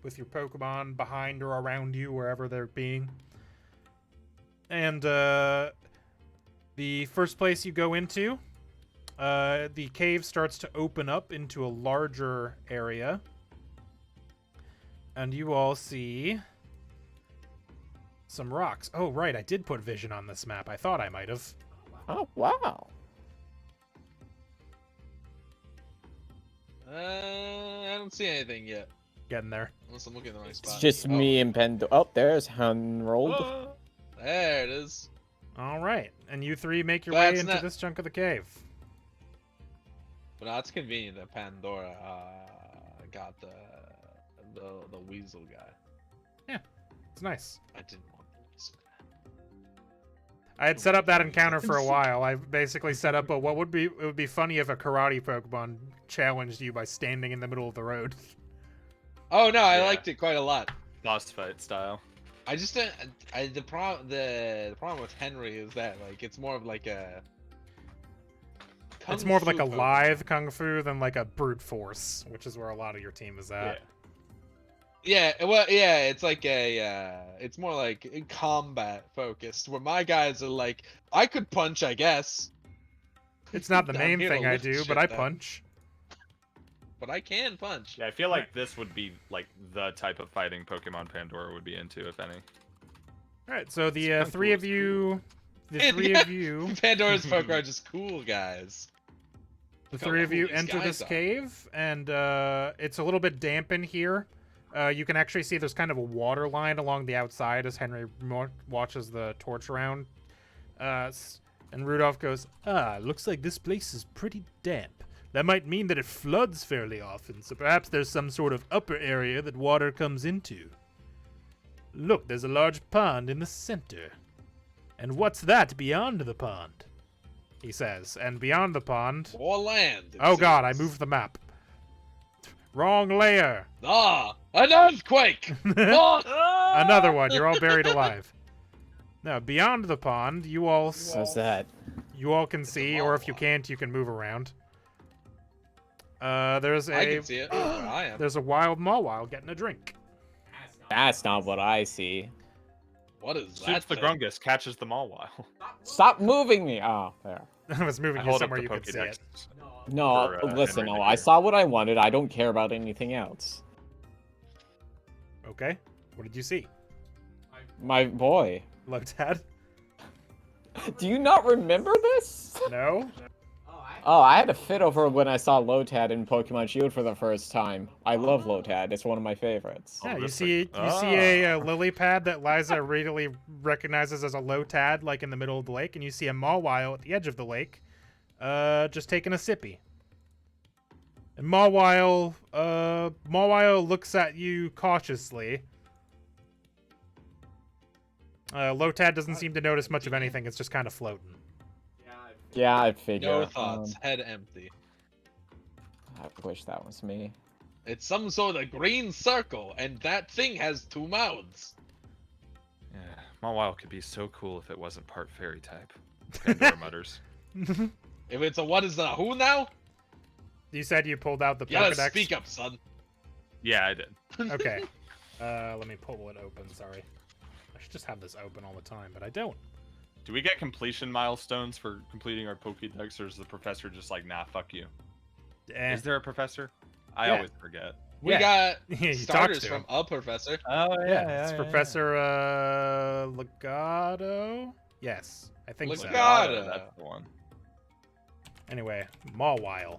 with your Pokemon behind or around you, wherever they're being. And the first place you go into, the cave starts to open up into a larger area. And you all see some rocks. Oh, right, I did put vision on this map. I thought I might have. Oh, wow. I don't see anything yet. Getting there. Unless I'm looking at the right spot. It's just me and Pendo. Oh, there's Harold. There it is. All right, and you three make your way That's into not- this chunk of the cave. But no, it's convenient that Pandora got the weasel guy. It's nice. I didn't want the weasel guy. I had set up that encounter for a while. I basically set up a it would be funny if a karate Pokemon challenged you by standing in the middle of the road. Oh no, I Yeah. liked it quite a lot. Boss fight style. I just didn't. The problem with Henry is that like it's more of like a. It's more of like a Kung Fu Pokemon. live kung fu than like a brute force, which is where a lot of your team is at. Yeah, well, yeah, it's like a. It's more like combat focused, where my guys are like, I could punch, I guess. It's not the I'm main here to thing I lift do, shit but I though. punch. But I can punch. Yeah, I feel like this would be like the type of fighting Pokemon Pandora would be into, if any. All right, so the Kung Fu three of is you, the And three yeah, of you, Pandora's Pokemon are just cool guys. the Look how three of cool you these enter guys this are. cave, and it's a little bit damp in here. You can actually see there's kind of a water line along the outside as Henry watches the torch around. And Rudolph goes, looks like this place is pretty damp. That might mean that it floods fairly often, so perhaps there's some sort of upper area that water comes into. Look, there's a large pond in the center. And what's that beyond the pond? He says, and beyond the pond... Or land. it Oh god, I seems. moved the map. Wrong layer. Ah, an earthquake! Ah! Another one. You're all buried alive. Now, beyond the pond, you all What's that? can see, or if you can't, you can move around. There's I a can see it. Where I am. there's a wild Mawile getting a drink. That's not what I see. What is Shoots that? the thing? Grungus, catches the Mawile. Stop moving me! Oh, there. I was moving I you hold up somewhere the you could see Pokédex. it. No, For, listen, Henry no, I here. saw what I wanted. I don't care about anything else. Okay. What did you see? My boy. Lotad? Do you not remember this? No? Oh, I had a fit over when I saw Lotad in Pokemon Shield for the first time. I love Lotad. It's one of my favorites. Yeah, Oh, you this see thing. you see a lily pad that Liza readily recognizes as a Lotad, like in the middle of the lake, and you see a Mawile at the edge of the lake, just taking a sippy. And Mawile looks at you cautiously. Lotad doesn't seem to notice much of anything. It's just kind of floating. Yeah, I figured. No thoughts. Head empty. I wish that was me. It's some sort of green circle, and that thing has 2 mouths. Yeah, Mawile could be so cool if it wasn't part fairy type. Pandora mutters. If it's a what is that? Who now? You said you pulled out the You gotta Pokedex. speak up, son. Yeah, I did. Okay. Let me pull it open. Sorry. I should just have this open all the time, but I don't. Do we get completion milestones for completing our Pokédex, or is the professor just like, nah, fuck you? Eh. Is there a professor? I Yeah. always forget. We Yeah. got You talked starters to from him. a professor. Oh Yeah, it's Professor Legato. Yes, I think so. Legata. That's the one. Anyway, Mawile.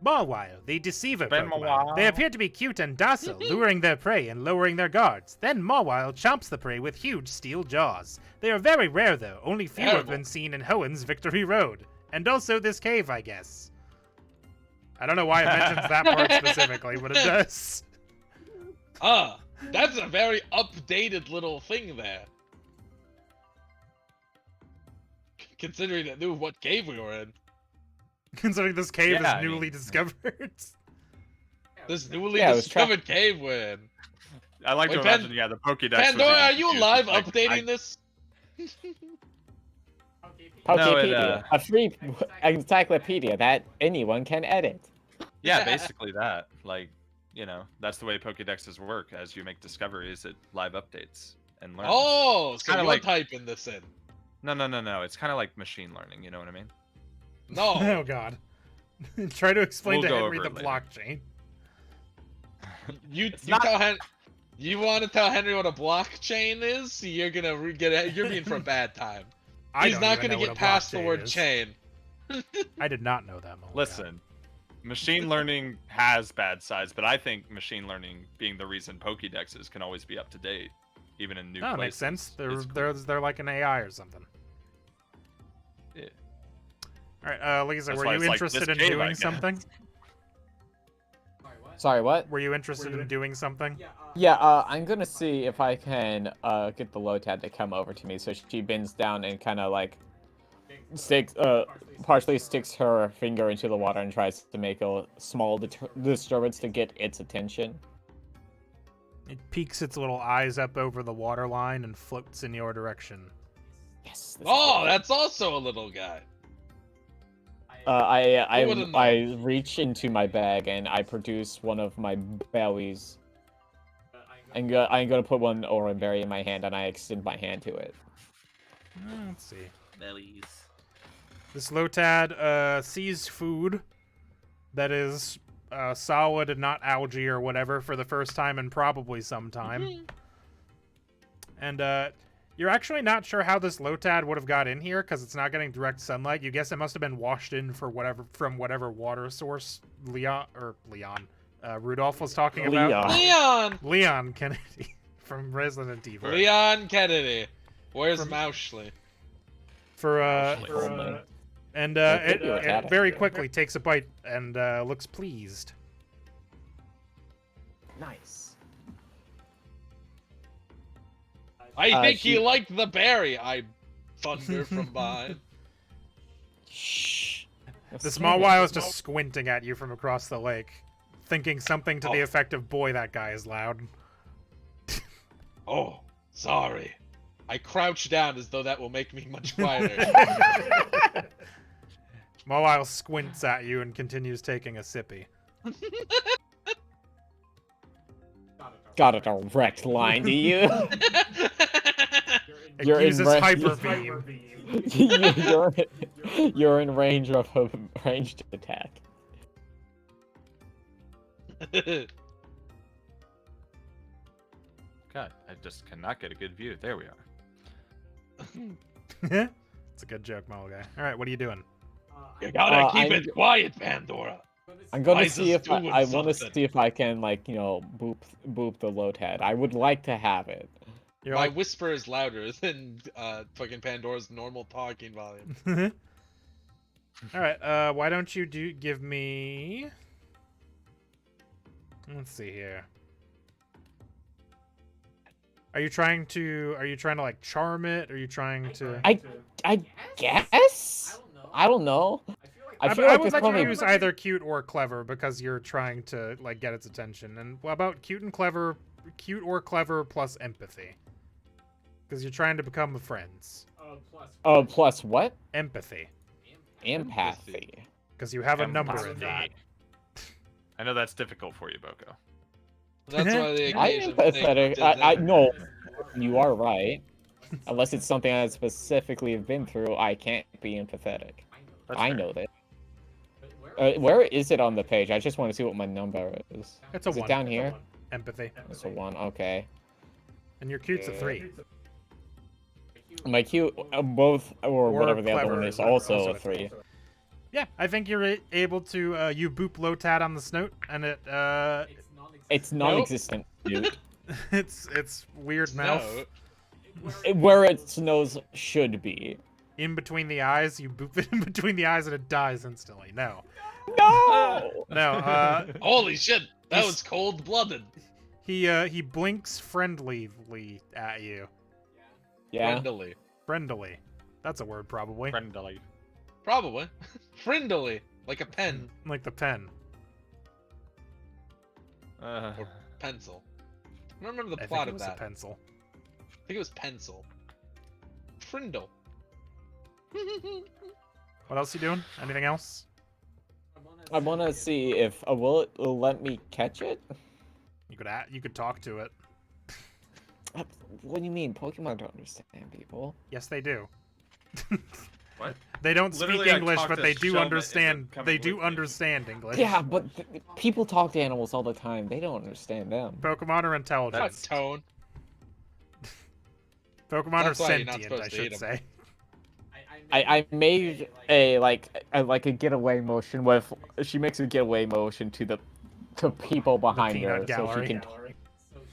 Mawile, the deceiver Ben Pokemon. Mawile. They appear to be cute and docile, luring their prey and lowering their guards. Then Mawile chomps the prey with huge steel jaws. They are very rare, though. Only few have Terrible. been seen in Hoenn Victory Road. And also this cave, I guess. I don't know why it mentions that part specifically, but it does. Ah, that's a very updated little thing there. Considering it knew what cave we were in. Considering this cave Yeah, is I mean- newly discovered. This newly Yeah, it was discovered cave we're in. I like to Wait, imagine, yeah, the Pokédex. was Pandora, even are you confused. live Like, updating this? No, it, Pokepedia, a free encyclopedia that anyone can edit. Yeah, basically that. Like, you know, that's the way Pokédexes work. As you make discoveries, it live updates and learns. Oh, so kinda you're like- typing this in. No. It's kind of like machine learning. You know what I mean? No. Oh god. Try to explain We'll to go Henry over the it later. blockchain. You It's not- tell you want to tell Henry what a blockchain is? You're gonna you're being for a bad time. I He's don't not even gonna know get what a past the blockchain word is. chain. I did not know that. Mulligan. Listen, machine learning has bad sides, but I think machine learning being the reason Pokédexes can always be up to date, even in new Oh, places. makes sense. is They're like an AI or something. Yeah. All right, Lisa, That's were why you it's like interested this in cave, I doing guess. something? Sorry, what? Were you interested in doing something? Yeah, I'm gonna see if I can get the Lotad to come over to me. So she bends down and kind of like partially sticks her finger into the water and tries to make a small disturbance to get its attention. It peeks its little eyes up over the water line and floats in your direction. Yes. this is Oh, good. that's also a little guy. I wouldn't know? I reach into my bag and I produce one of my bellies. I'm gonna put one orange berry in my hand and I extend my hand to it. Let's see. Bellies. This Lotad sees food that is solid and not algae or whatever for the first time in probably some time. And you're actually not sure how this Lotad would have got in here because it's not getting direct sunlight. You guess it must have been washed in from whatever water source Rudolph was talking about. Leon Kennedy from Resident Evil. Leon Kennedy. Where's From- Moushly? And Yeah, it could be what happened. very quickly takes a bite and looks pleased. Nice. I think he she- liked the berry. I thunder from behind. Shh. The small while is just squinting at you from across the lake, thinking something to the effect of, boy, that guy is loud. Oh, sorry. I crouch down as though that will make me much quieter. Mawile squints at you and continues taking a sippy. Got a direct line to you. It You're in uses range. hyper beam. you're in range of a ranged attack. God, I just cannot get a good view. There we are. It's a good joke, Mole guy. All right, what are you doing? You gotta keep I'm- it quiet, Pandora. I'm gonna Why is see this if doing I want to something? see if I can boop the Lotad. I would like to have it. You're My like, whisper is louder than fucking Pandora's normal talking volume. all right. Why don't you give me? Let's see here. Are you trying to like charm it? Are you trying to? I guess. I don't know. I feel I like would this let probably you use either cute or clever because you're trying to like get its attention. And what about cute or clever plus empathy? Because you're trying to become friends. plus what? Empathy, Empathy. because you have a number in that. I know that's difficult for you, Boko. That's why the I'm occasion thing empathetic. did I that. no, you are right. Unless it's something I specifically have been through, I can't be empathetic. That's I fair. know that. Where is it on the page? I just want to see what my number is. It's a Is 1. it down here? Empathy. It's a 1. Okay. And your cute's a 3. My Q, both or Or whatever the other clever one is is, also also a a 3. Yeah, I think you're able to you boop Lotad on the snout, and It's non-existent, dude. it's weird mouth. No. Where its nose should be. In between the eyes, you boop it in between the eyes, and it dies instantly. No, No! no. Holy shit! That He's- was cold-blooded. He blinks friendlyly at you. Yeah. Friendly. Friendly. That's a word, probably. Friendly. Probably. Friendly. Like a pen. Like the pen. Or pencil. I don't remember the I plot think it of was that. a pencil. I think it was pencil. Frindle. What else you doing? Anything else? I want to see if will it let me catch it? You could talk to it. What do you mean? Pokemon don't understand people. Yes, they do. What? They don't speak Literally, I English, talked but to they do Shoma understand. into coming They do with me. understand English. Yeah, but people talk to animals all the time. They don't understand them. Pokemon are intelligent. What tone? Pokemon are That's why you're not sentient, I supposed to should eat 'em. say. I made a like a getaway motion with she makes a getaway motion to people behind her peanut gallery.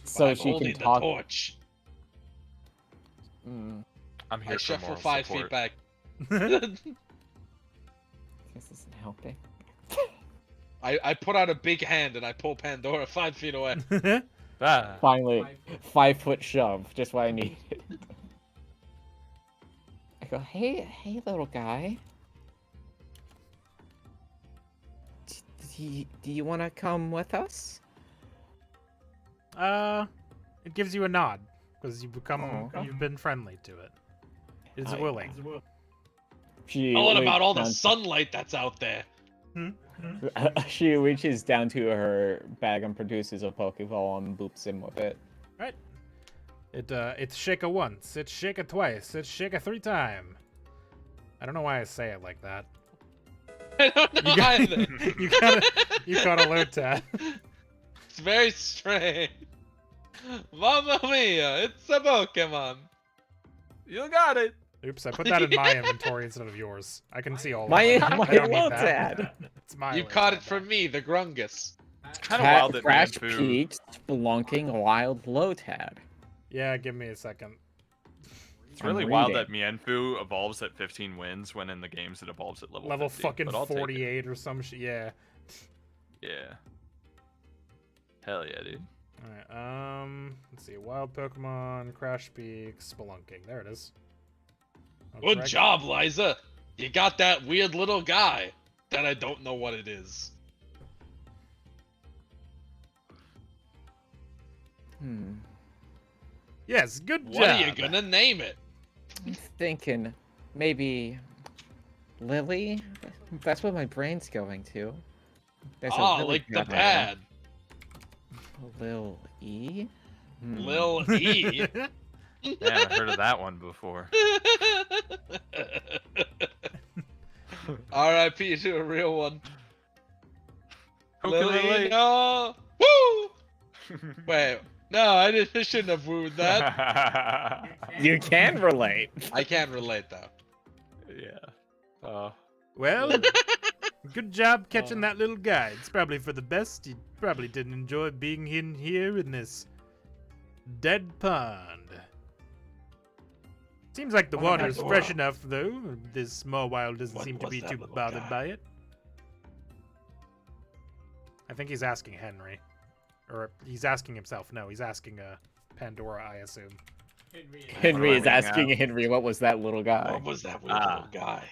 so I'm she holding can the talk. torch. Mm, I'm here I for shuffle moral 5 support. feet back. this isn't helping. I put out a big hand and I pull Pandora 5 feet away. Ah. Finally, 5-foot shove, just what I needed. I go, hey, little guy. Do you want to come with us? It gives you a nod because you've Oh. you've been friendly to it. It's willing. She All about all the reaches sunlight that's out there. down- she reaches down to her bag and produces a Pokeball and boops him with it. Right. It's shake a once. It's shake a twice. It's shake a 3 time. I don't know why I say it like that. I don't know You got, either. you caught a Lotad. It's very strange. Mamma mia, it's a Pokemon. You got it. Oops, I put that in my inventory instead of yours. I can see all My of it. I don't need Lotad. that. It's my You caught Lotad, it from me, the Grungus. It's kind of wild that Crash Mienfoo- Peak, Spelunking, Wild Lotad. Yeah, give me a second. It's really I'm wild reading. that Mienfoo evolves at 15 wins when in the games it evolves at level Level 50, fucking but I'll take it. 48 or some shit. Yeah. Yeah. Hell yeah, dude. Alright, let's see. Wild Pokemon, Crash Peak, Spelunking. There it is. Good Correct. job, Liza. You got that weird little guy that I don't know what it is. Yes, good What job. are you gonna name it? I'm thinking maybe Lily. That's what my brain's going to. There's a Ah, Lily like the cat pad. on there. Lil E. Lil E. Man, I heard of that one before. R.I.P. to a real one. Lily, Ukulele. no! Woo! Wait, no, I shouldn't have wooed that. You can relate. I can't relate though. Yeah. Well, good job catching that little guy. It's probably for the best. He probably didn't enjoy being in here in this dead pond. Seems like the What water's about fresh Dora? enough, though. This small wild doesn't What seem to was be that too little bothered guy? by it. I think he's asking Henry. Or he's asking himself. No, he's asking Pandora, I assume. Henry is Finding asking out. Henry, what was that little guy? What was that weird Ah. little guy?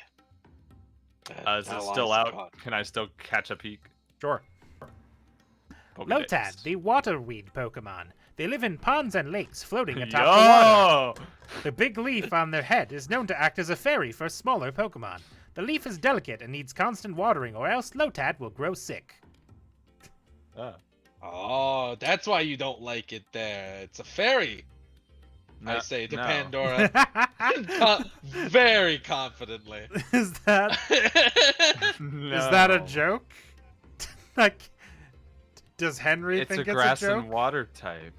Is it still out? Can I still catch a peek? Sure. Pokedex. Lotad, the waterweed Pokemon. They live in ponds and lakes floating atop the water. Yo! The big leaf on their head is known to act as a fairy for smaller Pokemon. The leaf is delicate and needs constant watering, or else Lotad will grow sick. Ah. Oh, that's why you don't like it there. It's a fairy, I No- say to no. Pandora. Very confidently. Is that a joke? Like, does Henry It's think a grass it's a joke? and water type.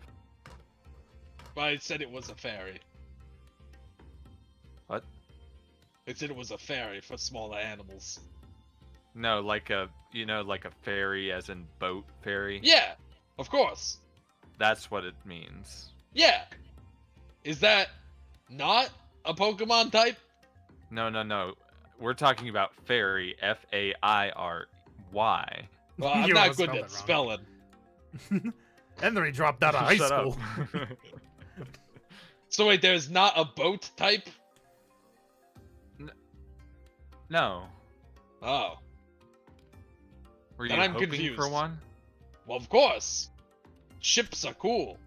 I said it was a fairy. They said it was a fairy for smaller animals. No, like a like a ferry, as in boat ferry. Yeah, of course. That's what it means. Yeah. Is that not a Pokemon type? No. We're talking about fairy, F-A-I-R-Y. Well, I'm You not almost good spelled at it wrong. spelling. And then he dropped out of high Shut school. up. So wait, there's not a boat type? No. Oh. Were you Then I'm hoping for confused. one? Well, of course. Ships are cool.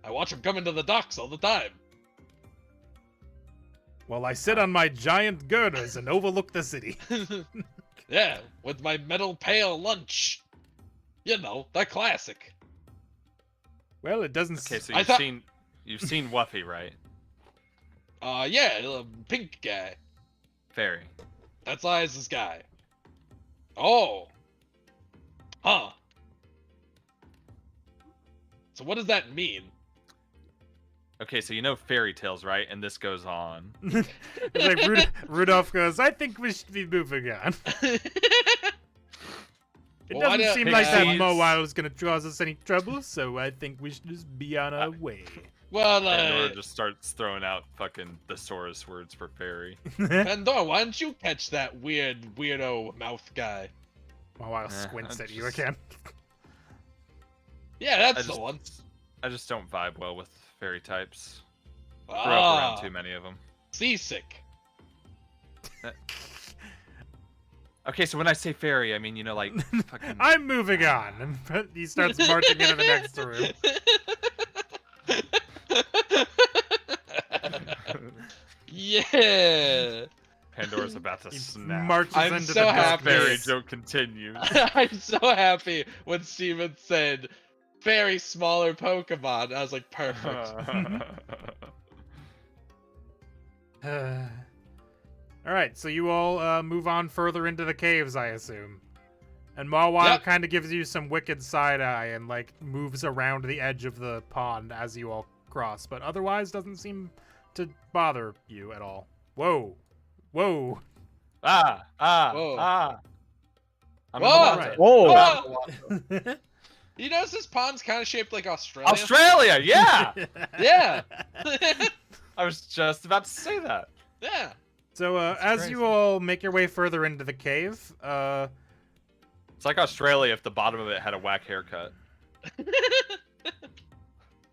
I watch them come into the docks all the time. Well, I sit on my giant girders and overlook the city. Yeah, with my metal pail lunch. You know, the classic. Well, it doesn't. Okay, so I you've thought- seen Wuffy, right? Yeah, the pink guy. Fairy. That's Liza's guy. Oh. Huh. So what does that mean? Okay, so you know fairy tales, right? And this goes on. It's like Rudolph goes, I think we should be moving on. It Well, why doesn't do- seem like that Pixies. Mowile is going to cause us any trouble, so I think we should just be on our way. Well, Pandora just starts throwing out fucking thesaurus words for fairy. Pandora, why don't you catch that weirdo mouth guy? Mowile Eh, squints I at you just- again. Yeah, that's the one. I just don't vibe well with fairy types. Grew up around Ah, too many of them. seasick. Okay, so when I say fairy, I mean, you know, like fucking. I'm moving on. And he starts marching into the next room. Yeah. Pandora's about to He snap. marches I'm into so the happy. Fairy darkness. joke continues. I'm so happy when Steven said very smaller Pokemon. I was like, perfect. All right, so you all move on further into the caves, I assume. And Mawile Yep. kind of gives you some wicked side eye and like moves around the edge of the pond as you all cross, but otherwise doesn't seem to bother you at all. Whoa, whoa! Ah! Whoa. I'm Whoa. in the water. Whoa! Oh! You notice this pond's kind of shaped like Australia? Australia, yeah! Yeah. I was just about to say that. Yeah. So That's as crazy. you all make your way further into the cave, It's like Australia if the bottom of it had a whack haircut.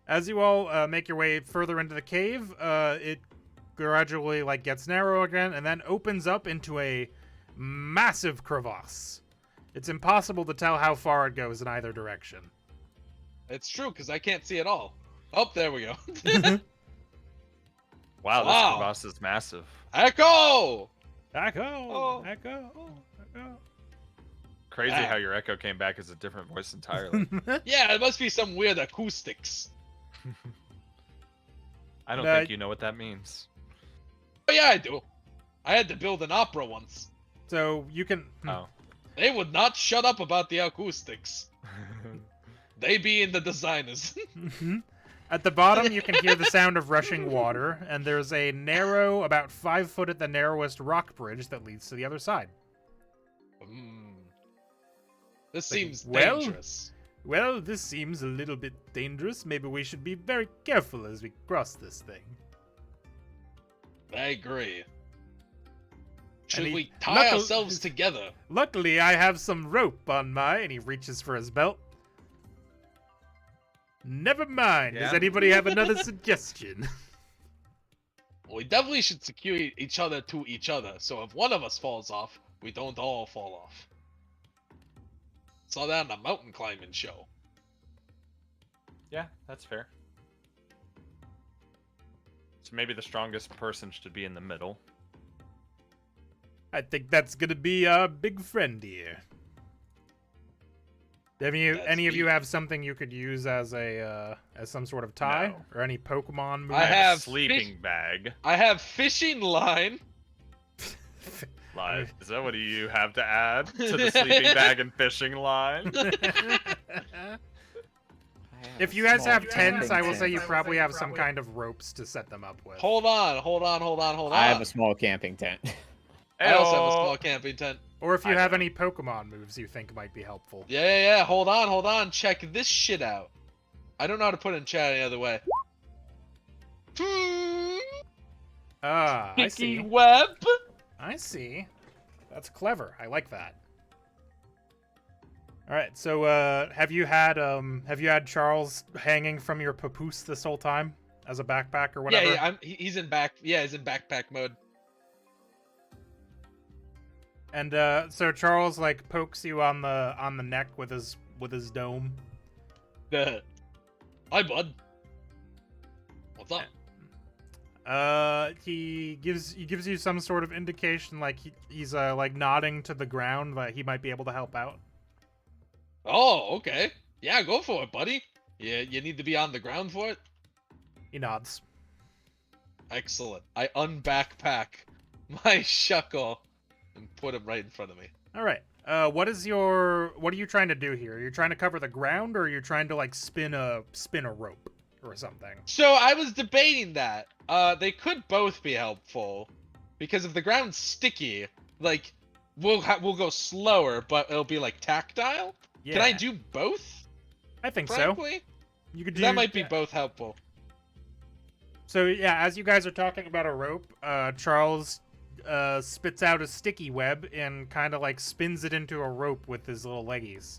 As you all make your way further into the cave, it gradually like gets narrow again and then opens up into a massive crevasse. It's impossible to tell how far it goes in either direction. It's true, because I can't see it all. Oh, there we go. Wow, this Wow. crevasse is massive. Echo! Echo! Oh. Echo! Echo! Crazy Ah. how your echo came back as a different voice entirely. Yeah, it must be some weird acoustics. I don't Nah. think you know what that means. Oh, yeah, I do. I had to build an opera once. So you can. Oh. They would not shut up about the acoustics. They being the designers. At the bottom, you can hear the sound of rushing water, and there's a narrow, about 5 foot at the narrowest rock bridge that leads to the other side. This Like, seems well- dangerous. Well, this seems a little bit dangerous. Maybe we should be very careful as we cross this thing. I agree. Should he- we tie Knuckle- ourselves together? Luckily, I have some rope on my, and he reaches for his belt. Never mind. Does Yeah? anybody have another suggestion? Well, we definitely should secure each other to each other, so if one of us falls off, we don't all fall off. Saw that on a mountain climbing show. Yeah, that's fair. So maybe the strongest person should be in the middle. I think that's gonna be our big friend here. Have you, That's any of you me. have something you could use as a as some sort of tie No. or any Pokemon move? I have sleeping bag. I have fishing line. Live. Is that what do you have to add to the sleeping bag and fishing line? I If you guys Small have tents, I will camping say you tent. probably have some kind of ropes to set them up with. Hold on. I have a small camping tent. I also have a Ayo. small camping tent. Or if you I have don't. any Pokemon moves you think might be helpful. Yeah. Hold on. Check this shit out. I don't know how to put it in chat any other way. Ah, I Sticky see. web. I see. That's clever. I like that. All right. So, have you had Charles hanging from your papoose this whole time as a backpack or whatever? Yeah. He's in back. Yeah, he's in backpack mode. And so Charles like pokes you on the neck with his dome. Hi, bud. What's up? He gives you some sort of indication, like he's like nodding to the ground that he might be able to help out. Oh, okay. Yeah, go for it, buddy. Yeah, you need to be on the ground for it. He nods. Excellent. I unbackpack my shuckle and put him right in front of me. All right. What are you trying to do here? Are you trying to cover the ground, or are you trying to like spin a rope or something? So I was debating that. They could both be helpful, because if the ground's sticky, like we'll go slower, but it'll be like tactile. Yeah. Can I do both? I think Frankly, so. You could 'Cause do that might be yeah. both helpful. So yeah, as you guys are talking about a rope, Charles spits out a sticky web and kind of like spins it into a rope with his little leggies.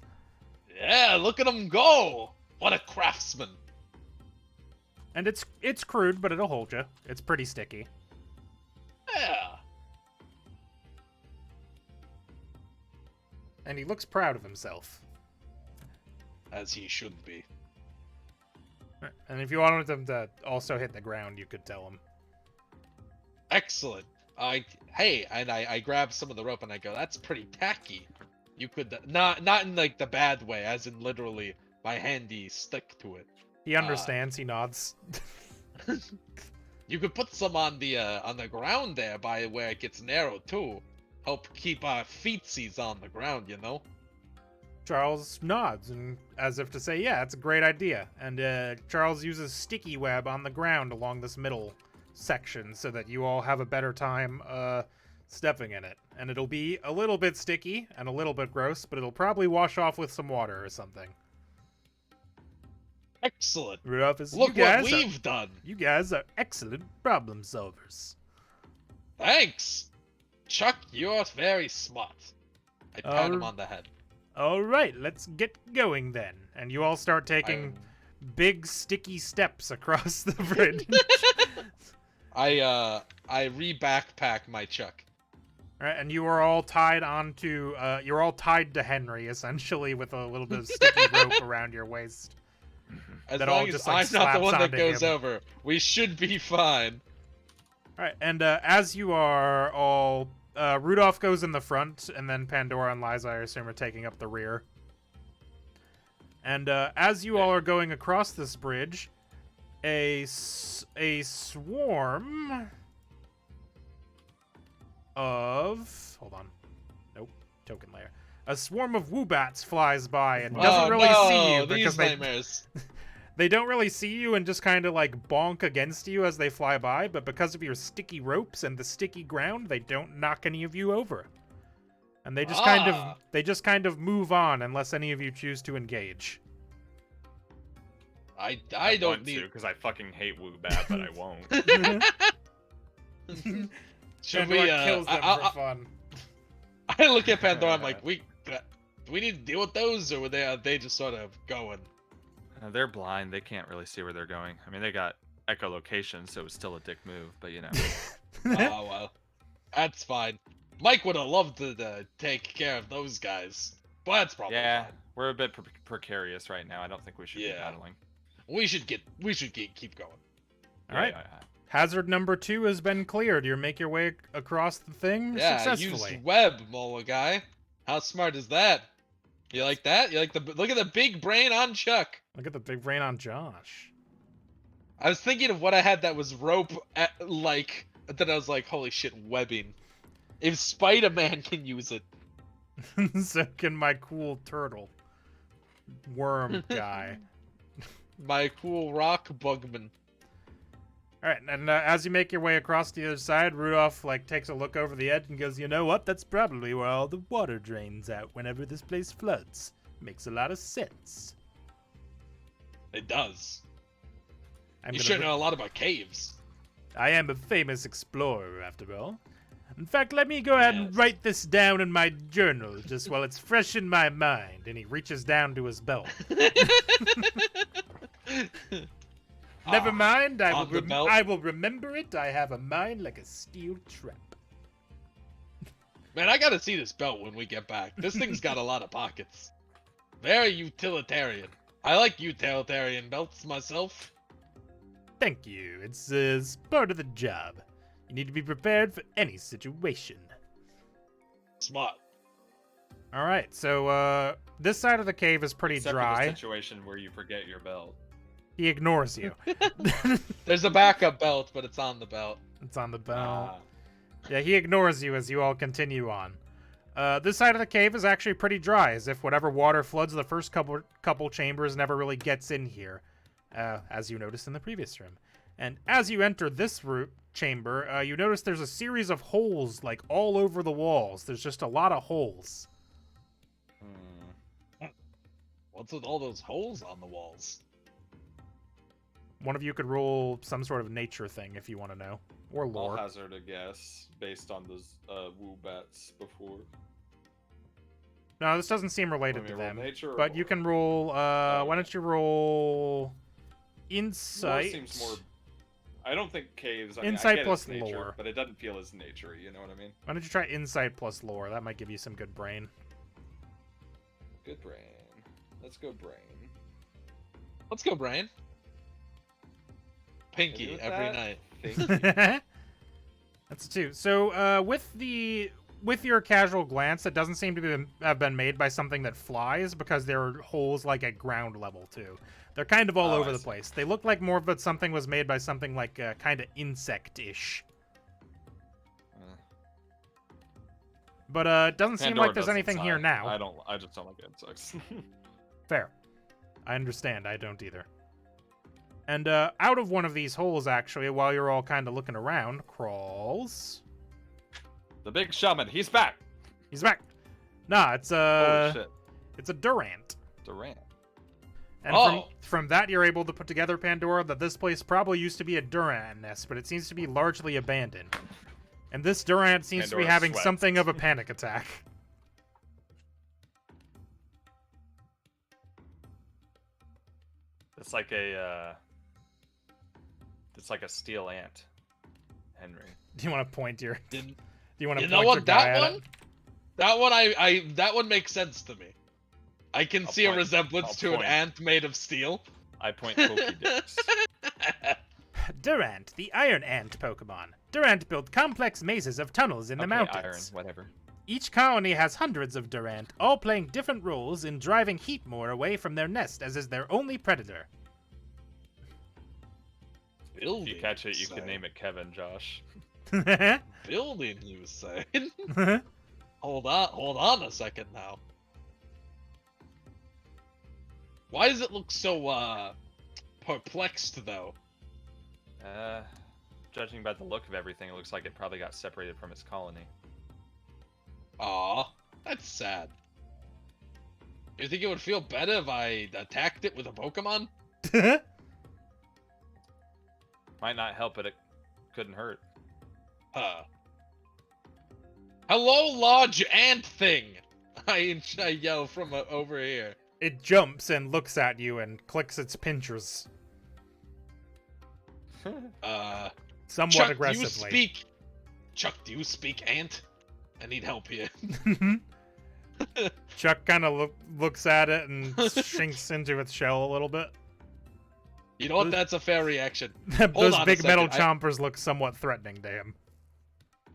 Yeah, look at him go! What a craftsman! And it's crude, but it'll hold you. It's pretty sticky. Yeah. And he looks proud of himself. As he should be. And if you wanted him to also hit the ground, you could tell him. Excellent. I grab some of the rope and I go, that's pretty tacky. You could not in like the bad way, as in literally my handy stick to it. He understands. He nods. You could put some on the ground there by where it gets narrow too. Help keep our feetsies on the ground, you know. Charles nods, and as if to say, yeah, it's a great idea. And Charles uses sticky web on the ground along this middle section so that you all have a better time stepping in it. And it'll be a little bit sticky and a little bit gross, but it'll probably wash off with some water or something. Excellent. Rudolph is, Look what we've done. You guys are excellent problem solvers. Thanks. Chuck, you're very smart. I pat him on the head. All right, let's get going then. And you all start taking big sticky steps across the bridge. I re-backpack my Chuck. All right, and you are all tied onto. You're all tied to Henry essentially with a little bit of sticky rope around your waist. As That all long as just, like, I'm not the slaps one that onto goes him. over, we should be fine. All right, and as you are all, Rudolph goes in the front, and then Pandora and Liza, I assume, are taking up the rear. And as you all are going across this bridge, a swarm of... Hold on. Nope. Token layer. A swarm of woobats flies by and doesn't really see you because these nightmares. they don't really see you and just kind of like bonk against you as they fly by, but because of your sticky ropes and the sticky ground, they don't knock any of you over. And they just kind of move on unless any of you choose to engage. I I don't want need. to because I fucking hate Woobat, but I won't. Should Pandora we? kills them for fun. I look at Pandora. I'm like, do we need to deal with those, or are they just sort of going? They're blind. They can't really see where they're going. I mean, they got echolocation, so it's still a dick move, but you know. Oh well, that's fine. Mike would have loved to take care of those guys, but that's probably Yeah, fine. we're a bit precarious right now. I don't think we should be Yeah. battling. We should keep going. All right. Hazard number 2 has been cleared. You make your way across the thing Yeah, successfully. use web, Mola guy. How smart is that? You like that? You like look at the big brain on Chuck. Look at the big brain on Josh. I was thinking of what I had that was rope, that I was like, holy shit, webbing. If Spider-Man can use it. So can my cool turtle worm guy. my cool rock bugman. All right, and as you make your way across the other side, Rudolph like takes a look over the edge and goes, "You know what? That's probably where all the water drains out whenever this place floods. Makes a lot of sense." It does. I'm You gonna should re- know a lot about caves. I am a famous explorer, after all. In fact, let me go ahead and Yes. write this down in my journal, just while it's fresh in my mind. And he reaches down to his belt. Never mind, I on the belt. will remember it. I have a mind like a steel trap. Man, I gotta see this belt when we get back. This thing's got a lot of pockets. Very utilitarian. I like utilitarian belts myself. Thank you. It's part of the job. You need to be prepared for any situation. Smart. All right, so this side of the cave is pretty Except for dry. the situation where you forget your belt. He ignores you. There's a backup belt, but it's on the belt. It's on the belt. Ah. Yeah, he ignores you as you all continue on. This side of the cave is actually pretty dry, as if whatever water floods the first couple chambers never really gets in here, as you noticed in the previous room. And as you enter this chamber, you notice there's a series of holes, like, all over the walls. There's just a lot of holes. What's with all those holes on the walls? One of you could roll some sort of nature thing if you want to know. Or I'll lore. hazard a guess based on those woo bats before. No, this doesn't seem related Want to me roll them. nature or But you lore? can roll, why yeah. don't you roll Lore insight? seems more. I don't think caves. I Insight mean, I get plus it's nature, lore. but it doesn't feel as nature. You know what I mean? Why don't you try insight plus lore? That might give you some good brain. Good brain. Let's go brain. Let's go, Brian. Pinky with every that? night. Thank That's a 2. So, with your casual glance, it doesn't seem to have been made by something that flies, because there are holes like at ground level too. They're kind of all Oh, over I the see. place. They look like more of something was made by something like kind of insect-ish. But it doesn't seem Pandora like there's doesn't anything here sigh. now. I just don't like insects. Fair. I understand. I don't either. And out of one of these holes, actually, while you're all kind of looking around, crawls. The big shaman. He's back. He's back. Nah, it's Holy shit. it's a Durant. Durant. And Oh. from that, you're able to put together, Pandora, that this place probably used to be a Durant nest, but it seems to be largely abandoned. And this Durant seems to be Pandora having sweats. something of a panic attack. It's like a. It's like a steel ant, Henry. Do you want to point your? Do Didn't- you want to You point know your what? guy That at one? it? That one, that one makes sense to me. I can I'll see a point. resemblance I'll to an point. ant made of steel. I point Pokédex. Durant, the Iron Ant Pokemon. Durant built complex mazes of tunnels in the Okay, mountains. iron, whatever. Each colony has hundreds of Durant, all playing different roles in driving Heatmore away from their nest, as is their only predator. Building. If you catch it, you say. can name it Kevin, Josh. Building, he was saying. Hold on a second now. Why does it look so perplexed though? Judging by the look of everything, it looks like it probably got separated from its colony. Aw, that's sad. You think it would feel better if I attacked it with a Pokemon? Might not help, but it couldn't hurt. Hello, large ant thing! I yell from over here. It jumps and looks at you and clicks its pinchers, somewhat Chuck, aggressively. Chuck, do you speak ant? I need help here. Chuck kind of looks at it and sinks into its shell a little bit. You know what? That's a fair reaction. Those on a big metal second, chompers look somewhat threatening to him.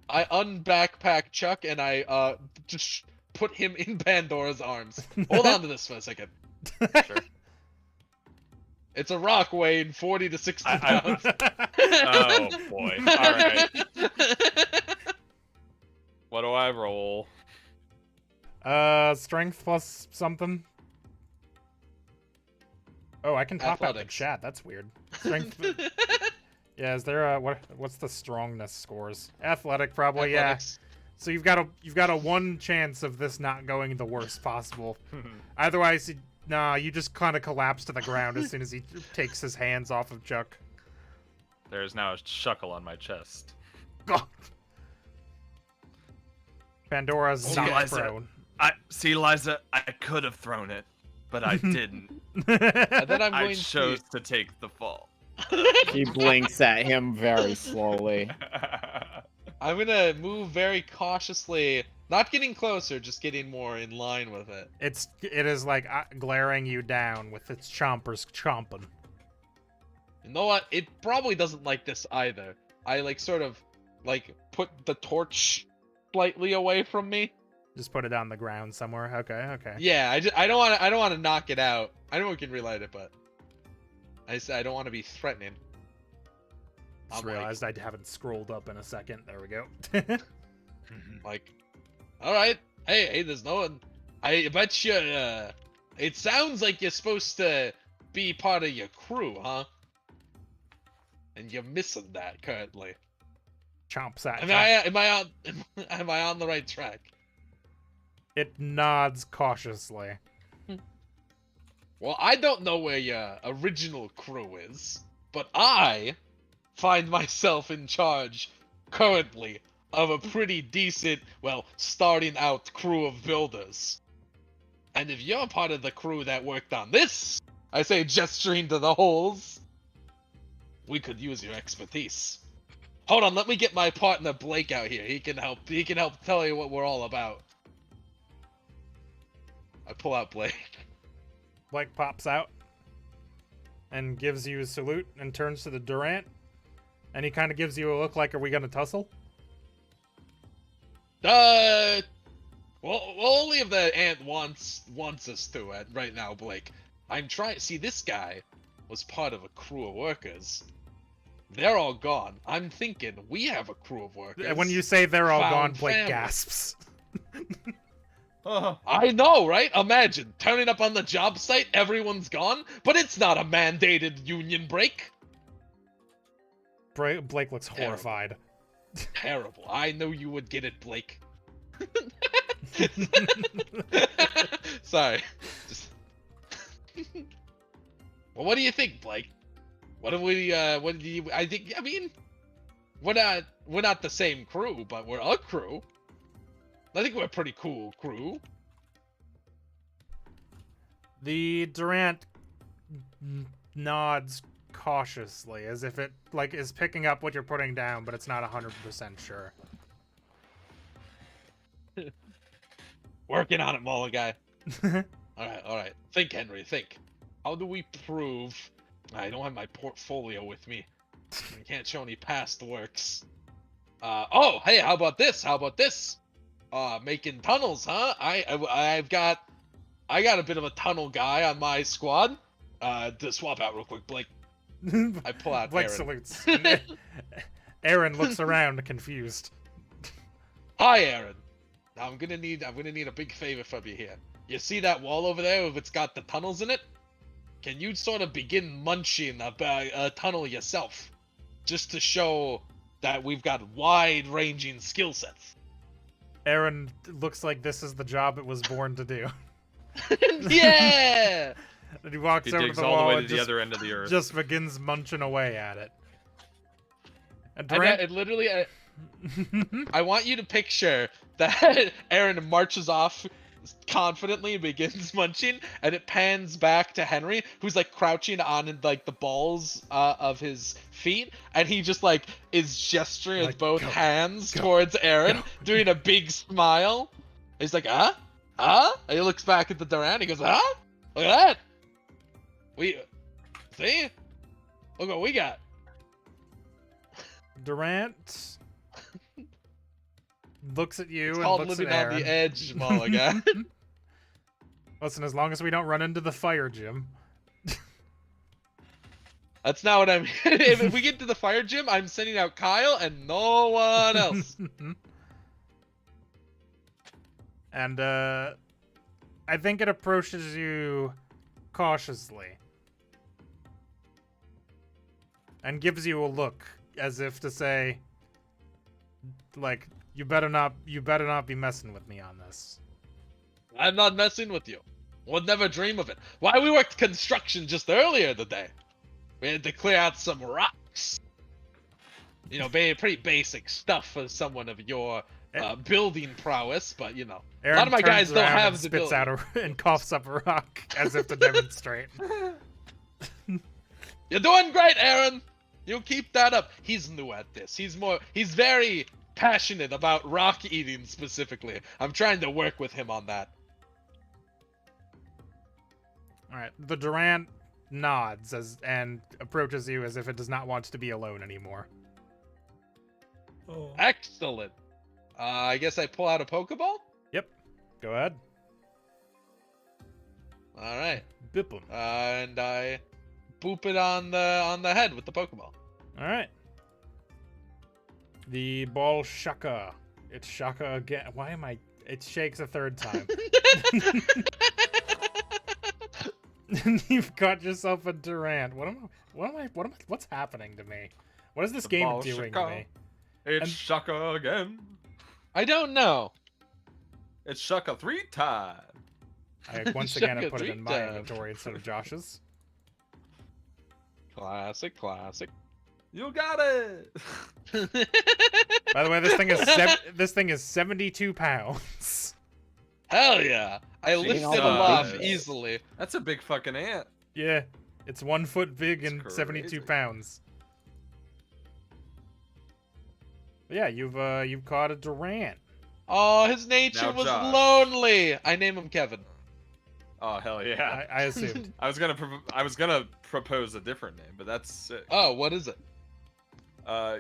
I unbackpack Chuck and I just put him in Pandora's arms. Hold on to this for a second. Sure. It's a rock weighing 40 to 60 pounds. Oh boy. Alright. What do I roll? Strength plus something. Oh, I can pop out the Athletics. chat. That's weird. Strength. Yeah, is there a what's the strongness scores? Athletic, probably. Athletics. Yeah. So you've got a 1 chance of this not going the worst possible. Otherwise, nah, you just kind of collapse to the ground as soon as he takes his hands off of Chuck. There is now a shuckle on my chest. Pandora's Oh, not Liza. prone. See, Liza, I could have thrown it, but I didn't. And then I'm I going chose to take the fall. He blinks at him very slowly. I'm gonna move very cautiously, not getting closer, just getting more in line with it. It is like glaring you down with its chompers chomping. You know what? It probably doesn't like this either. I like sort of like put the torch slightly away from me. Just put it on the ground somewhere. Okay. Yeah, I don't want to knock it out. I know we can relight it, but I don't want to be threatening. Just I'm like- realized I haven't scrolled up in a second. There we go. Like, all right, hey, there's no one. I bet you. It sounds like you're supposed to be part of your crew, huh? And you're missing that currently. Chomps at Am I on the right track? It nods cautiously. Well, I don't know where your original crew is, but I find myself in charge currently of a pretty decent, well, starting out crew of builders. And if you're part of the crew that worked on this, I say gesturing to the holes, we could use your expertise. Hold on, let me get my partner Blake out here. He can help tell you what we're all about. I pull out Blake. Blake pops out and gives you a salute and turns to the Durant. And he kind of gives you a look like, are we going to tussle? Well, only if the ant wants us to it right now, Blake. I'm trying. See, this guy was part of a crew of workers. They're all gone. I'm thinking we have a crew of workers. When you say they're all gone, Found Blake family. gasps. I know, right? Imagine turning up on the job site, everyone's gone, but it's not a mandated union break. Blake looks Terrible. horrified. Terrible. I know you would get it, Blake. Sorry. Just... Well, what do you think, Blake? What do you, I mean, we're not the same crew, but we're a crew. I think we're a pretty cool crew. The Durant nods cautiously, as if it is picking up what you're putting down, but it's not 100% sure. Working on it, Mala guy. All right. Think, Henry. Think. How do we prove? I don't have my portfolio with me. I can't show any past works. Oh, hey, how about this? Making tunnels, huh? I got a bit of a tunnel guy on my squad. To swap out real quick, Blake. I pull out Blake Aaron. salutes. Aaron looks around confused. Hi, Aaron. Now I'm gonna need a big favor from you here. You see that wall over there? If it's got the tunnels in it, can you sort of begin munching a tunnel yourself, just to show that we've got wide-ranging skill sets? Aaron looks like this is the job it was born to do. Yeah. And he walks He over to digs the all wall the way to and the other end of the earth. just begins munching away at it. And And Durant, it literally, I want you to picture that Aaron marches off confidently and begins munching, and it pans back to Henry, who's like crouching on like the balls of his feet, and he just like is gesturing with Like, both go, hands go, towards Aaron, go. doing a big smile. He's like, huh? And he looks back at the Durant. He goes, huh? Look at that. We see. Look what we got. Durant looks at you It's and called looks living at on Aaron. the edge, Mulligan. Listen, as long as we don't run into the fire gym. That's not what I'm. If we get to the fire gym, I'm sending out Kyle and no one else. And I think it approaches you cautiously. and gives you a look as if to say, like, you better not be messing with me on this. I'm not messing with you. Would never dream of it. Why, we worked construction just earlier today. We had to clear out some rocks. You know, pretty basic stuff for someone of your building prowess, but you know, Aaron a lot of my guys turns don't around have and the spits ability. out and coughs up a rock as if to demonstrate. You're doing great, Aaron. You keep that up. He's new at this. He's very passionate about rock eating specifically. I'm trying to work with him on that. All right, the Durant nods and approaches you as if it does not want to be alone anymore. Oh. Excellent. I guess I pull out a Pokeball? Go ahead. All right. Bip him. And I boop it on the head with the Pokeball. All right. The ball shaka. It's shaka again. Why am I? It shakes a third time. You've got yourself a Durant. What's happening to me? What is this The game ball doing shaka. to me? It's And- Shaka again. I don't know. It's Shaka 3 times. I once again have Shaka put it in three my times. inventory instead of Josh's. Classic. You got it. By the way, this thing is 72 pounds. Hell yeah. I Jesus. lifted him off Big. easily. That's a big fucking ant. Yeah, it's 1 foot big and That's 72 crazy. pounds. But yeah, you've caught a Durant. Oh, his nature Now was Josh. lonely. I name him Kevin. Oh hell yeah. I assumed. I was gonna propose a different name, but that's sick. Oh, what is it?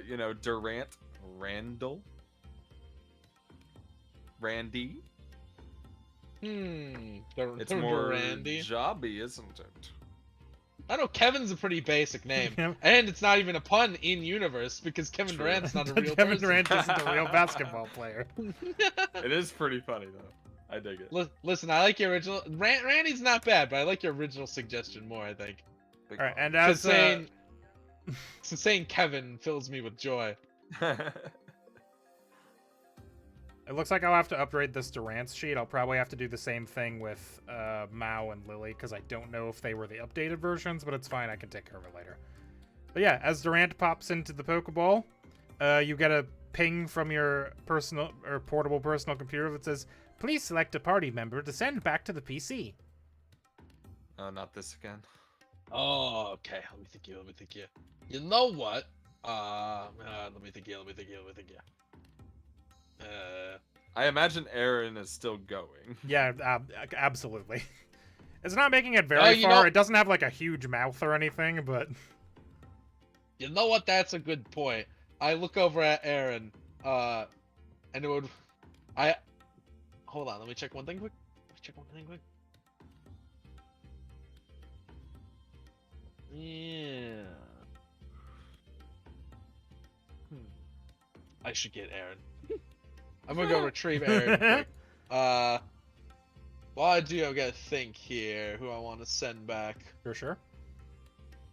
You know, Durant Randall. Randy. It's more Randy. jobby, isn't it? I know Kevin's a pretty basic name, Yep. and it's not even a pun in universe because Kevin True. Durant's not a real Kevin person. Durant isn't a real basketball player. It is pretty funny though. I dig it. Listen, I like your original. Randy's not bad, but I like your original suggestion more. I think. Big All right, and Because as saying Kevin fills me with joy. it looks like I'll have to upgrade this Durant's sheet. I'll probably have to do the same thing with Mao and Lily because I don't know if they were the updated versions, but it's fine. I can take care of it later. But yeah, as Durant pops into the Pokeball, you get a ping from your personal or portable personal computer that says, "Please select a party member to send back to the PC." Oh, not this again. Oh, okay. Let me think here. You know what? Let me think here. I imagine Aaron is still going. Yeah, absolutely. It's not making it very Oh, you far. know- It doesn't have like a huge mouth or anything, but You know what? That's a good point. I look over at Aaron, and it would. Hold on. Let me check one thing quick. Yeah. I should get Aaron. I'm gonna go retrieve Aaron quick. While I do, I've got to think here who I want to send back. for sure.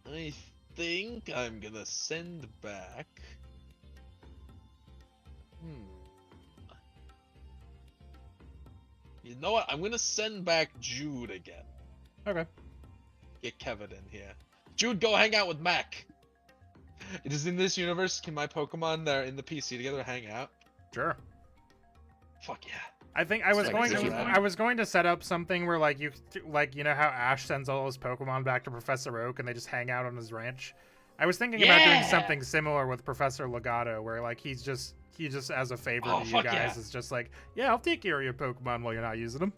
I think I'm gonna send back. You know what? I'm gonna send back Jude again. Okay. Get Kevin in here. Jude, go hang out with Mac. It is in this universe. Can my Pokemon that are in the PC together hang out? Sure. Fuck yeah. I think I was like going to different. I was going to set up something where like you know how Ash sends all his Pokemon back to Professor Oak and they just hang out on his ranch. I was thinking about doing Yeah! something similar with Professor Legato where like he just as a favor Oh, to you fuck guys yeah. is just like, yeah, I'll take care of your Pokemon while you're not using them.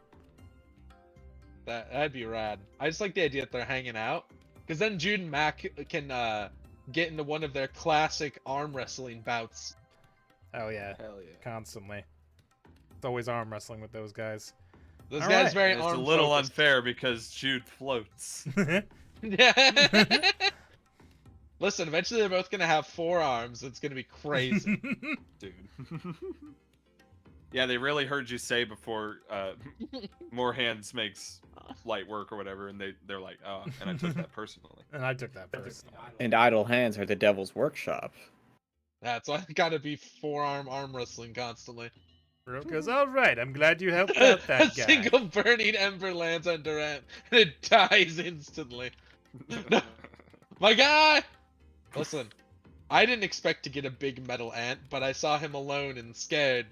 That'd be rad. I just like the idea that they're hanging out, because then Jude and Mac can get into one of their classic arm wrestling bouts. Oh yeah, Hell yeah. constantly. It's always arm wrestling with those guys. Those All guys right. very And it's a arm little focused. unfair because Jude floats. Yeah. Listen, eventually they're both gonna have 4 arms. It's gonna be crazy. Dude. Yeah, they really heard you say before more hands makes light work or whatever, and they're like, oh, and I took that personally. And I took that first. And idle hands are the devil's workshop. That's why I gotta be forearm arm wrestling constantly. Rudolph goes, all right, I'm glad you helped out A that guy. single burning ember lands on Durant, and it dies instantly. No, my guy! Listen, I didn't expect to get a big metal ant, but I saw him alone and scared.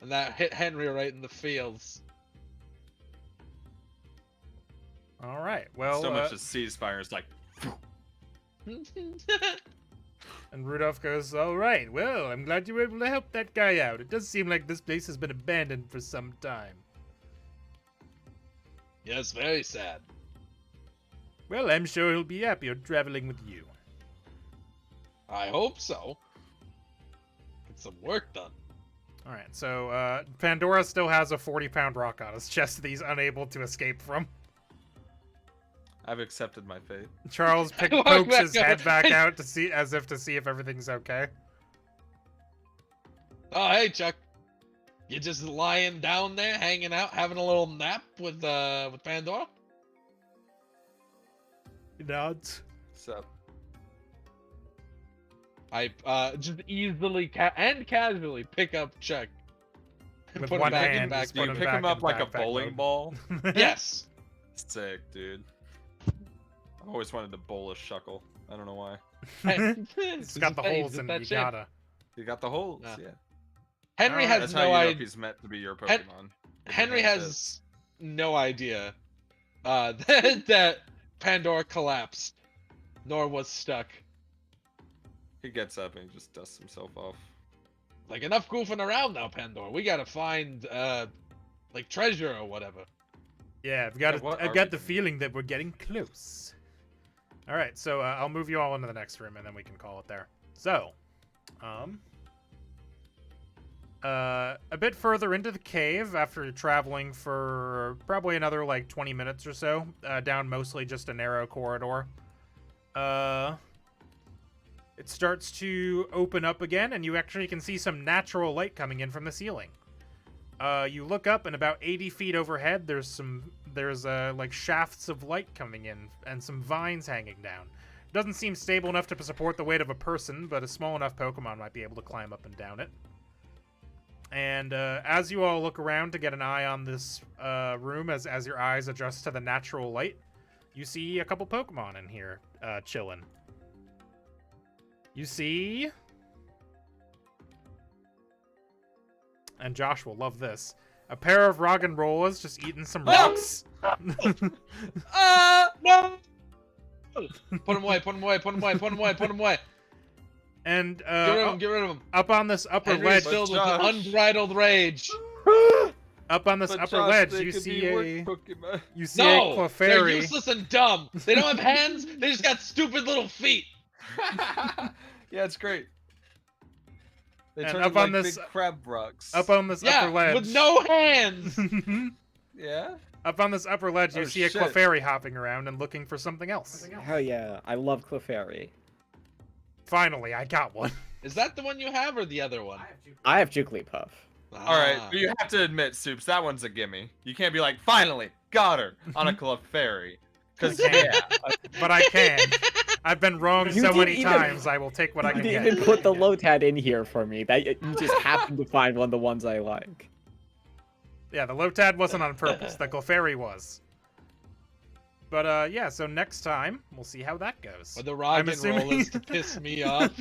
And that hit Henry right in the feels. All right, well, So much as ceasefire is like. and Rudolph goes, all right, well, I'm glad you were able to help that guy out. It does seem like this place has been abandoned for some time. Yes, very sad. Well, I'm sure he'll be happier traveling with you. I hope so. Get some work done. All right, so Pandora still has a 40-pound rock on his chest that he's unable to escape from. I've accepted my fate. Charles Walk pokes back his head over. back out to see, as if to see if everything's okay. Oh, hey, Chuck. You just lying down there, hanging out, having a little nap with Pandora? He nods. So I just easily and casually pick up Chuck and With put one him back in hand, back. just you put him pick back him in up like a backpack bowling mode. ball. Yes. Sick, dude. I've always wanted to bowl a shuckle. I don't know why. It's got the holes in it, you gotta. You got the holes, Yeah. yeah. Henry Alright. has That's how no you know if idea. he's meant to be your Pokemon. If Henry your hand has no idea that Pandora collapsed, nor was stuck. fits. He gets up and he just dusts himself off. Like, enough goofing around now, Pandora. We gotta find like treasure or whatever. Yeah, I've got, Yeah, what I've are got we the doing? feeling that we're getting close. All right, so I'll move you all into the next room, and then we can call it there. So, a bit further into the cave, after traveling for probably another like 20 minutes or so, down mostly just a narrow corridor, it starts to open up again, and you actually can see some natural light coming in from the ceiling. You look up, and about 80 feet overhead, there's like shafts of light coming in, and some vines hanging down. It doesn't seem stable enough to support the weight of a person, but a small enough Pokemon might be able to climb up and down it. And as you all look around to get an eye on this room, as your eyes adjust to the natural light, you see a couple Pokemon in here chilling. You see... And Josh will love this. A pair of Roggenrollas just eating some rocks. No! Put him away, put him away, put him away, put him away, put him away. And Get rid of him, get rid of him. up on this upper Henry's ledge, filled with Josh. unbridled rage. up on this But upper Josh, ledge, they you could see be work a Pokemon. you see a No! They're Clefairy. useless and dumb. They don't have hands, they just got stupid little feet. Yeah, it's great. They And turn up like on this- big crab rocks. Up on this Yeah, upper ledge. with no hands. Yeah. Up on this upper ledge, you Oh, see a shit. Clefairy hopping around and looking for something else. Hell yeah, I love Clefairy. Finally, I got one. Is that the one you have or the other one? I have Jigglypuff. All right, Ah. but you have to admit, Soups, that one's a gimme. You can't be like, finally, got her on a Clefairy. Because, yeah. But I can. I've been wrong You so didn't many even- times, I will take what I You can didn't get. even put the Lotad in here for me. That you just happened to find one of the ones I like. Yeah, the Lotad wasn't on purpose. The Clefairy was. But, yeah, so next time, we'll see how that goes. Were the I'm rock and assuming- rollers to piss me off?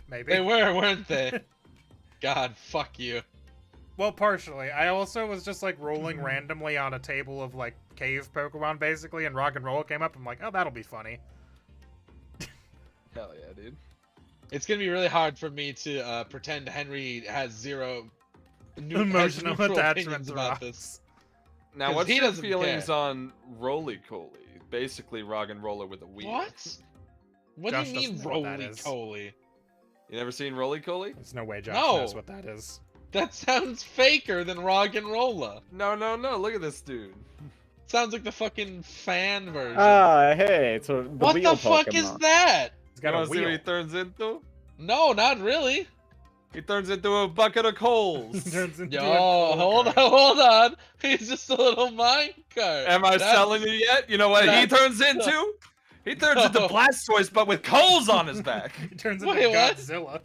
Maybe. They were, weren't they? God, fuck you. Well, partially. I also was just, like, rolling randomly on a table of, like, cave Pokemon, basically, and Rock and Roll came up. I'm like, oh, that'll be funny. Hell yeah, dude. It's gonna be really hard for me to pretend Henry has zero Emotional neutral attachment opinions to about rocks. this. Now, 'Cause what's he your doesn't feelings care. on Roly-Coly? Basically, Roggenrola with a wheel. What? What Josh do you mean doesn't know what that is. roly-coly? You never seen Roly-Coly? There's no way Josh No. knows what that is. That sounds faker than Rock and Rolla. No, no, no. Look at this dude. Sounds like the fucking fan version. Ah, hey, it's the what wheel the fuck Pokemon. is that? He's You got a want to see what he wheel. turns into? No, not really. He turns into a bucket of coals. Turns into Yo, a coal hold on, cart. hold on. He's just a little minecart. Am I That's- selling you yet? You know what he that's- turns into? He turns into Blastoise, but with coals on his back. He turns into Wait, what? Godzilla.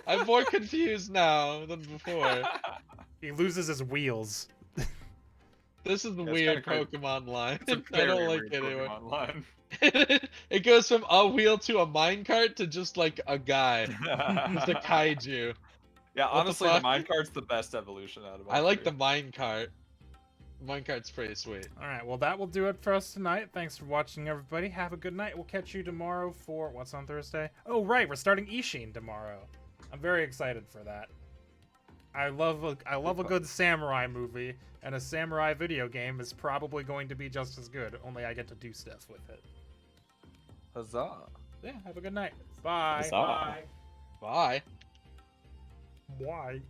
I'm more confused now than before. He loses his wheels. This is the That's weird kinda crazy. Pokemon line. It's a I don't very like weird it anymore. Pokemon line. It goes from a wheel to a minecart to just like a guy. Just a kaiju. Yeah, What the honestly, the fuck? minecart's the best evolution out of all I like three. the minecart. Minecart's pretty sweet. All right, well, that will do it for us tonight. Thanks for watching, everybody. Have a good night. We'll catch you tomorrow for what's on Thursday? Oh, right, we're starting Ishin tomorrow. I'm very excited for that. I love a good samurai movie, and a samurai video game is probably going to be just as good. Only I get to do stuff with it. Huzzah. Yeah, have a good night. Bye. Huzzah. Bye. Bye.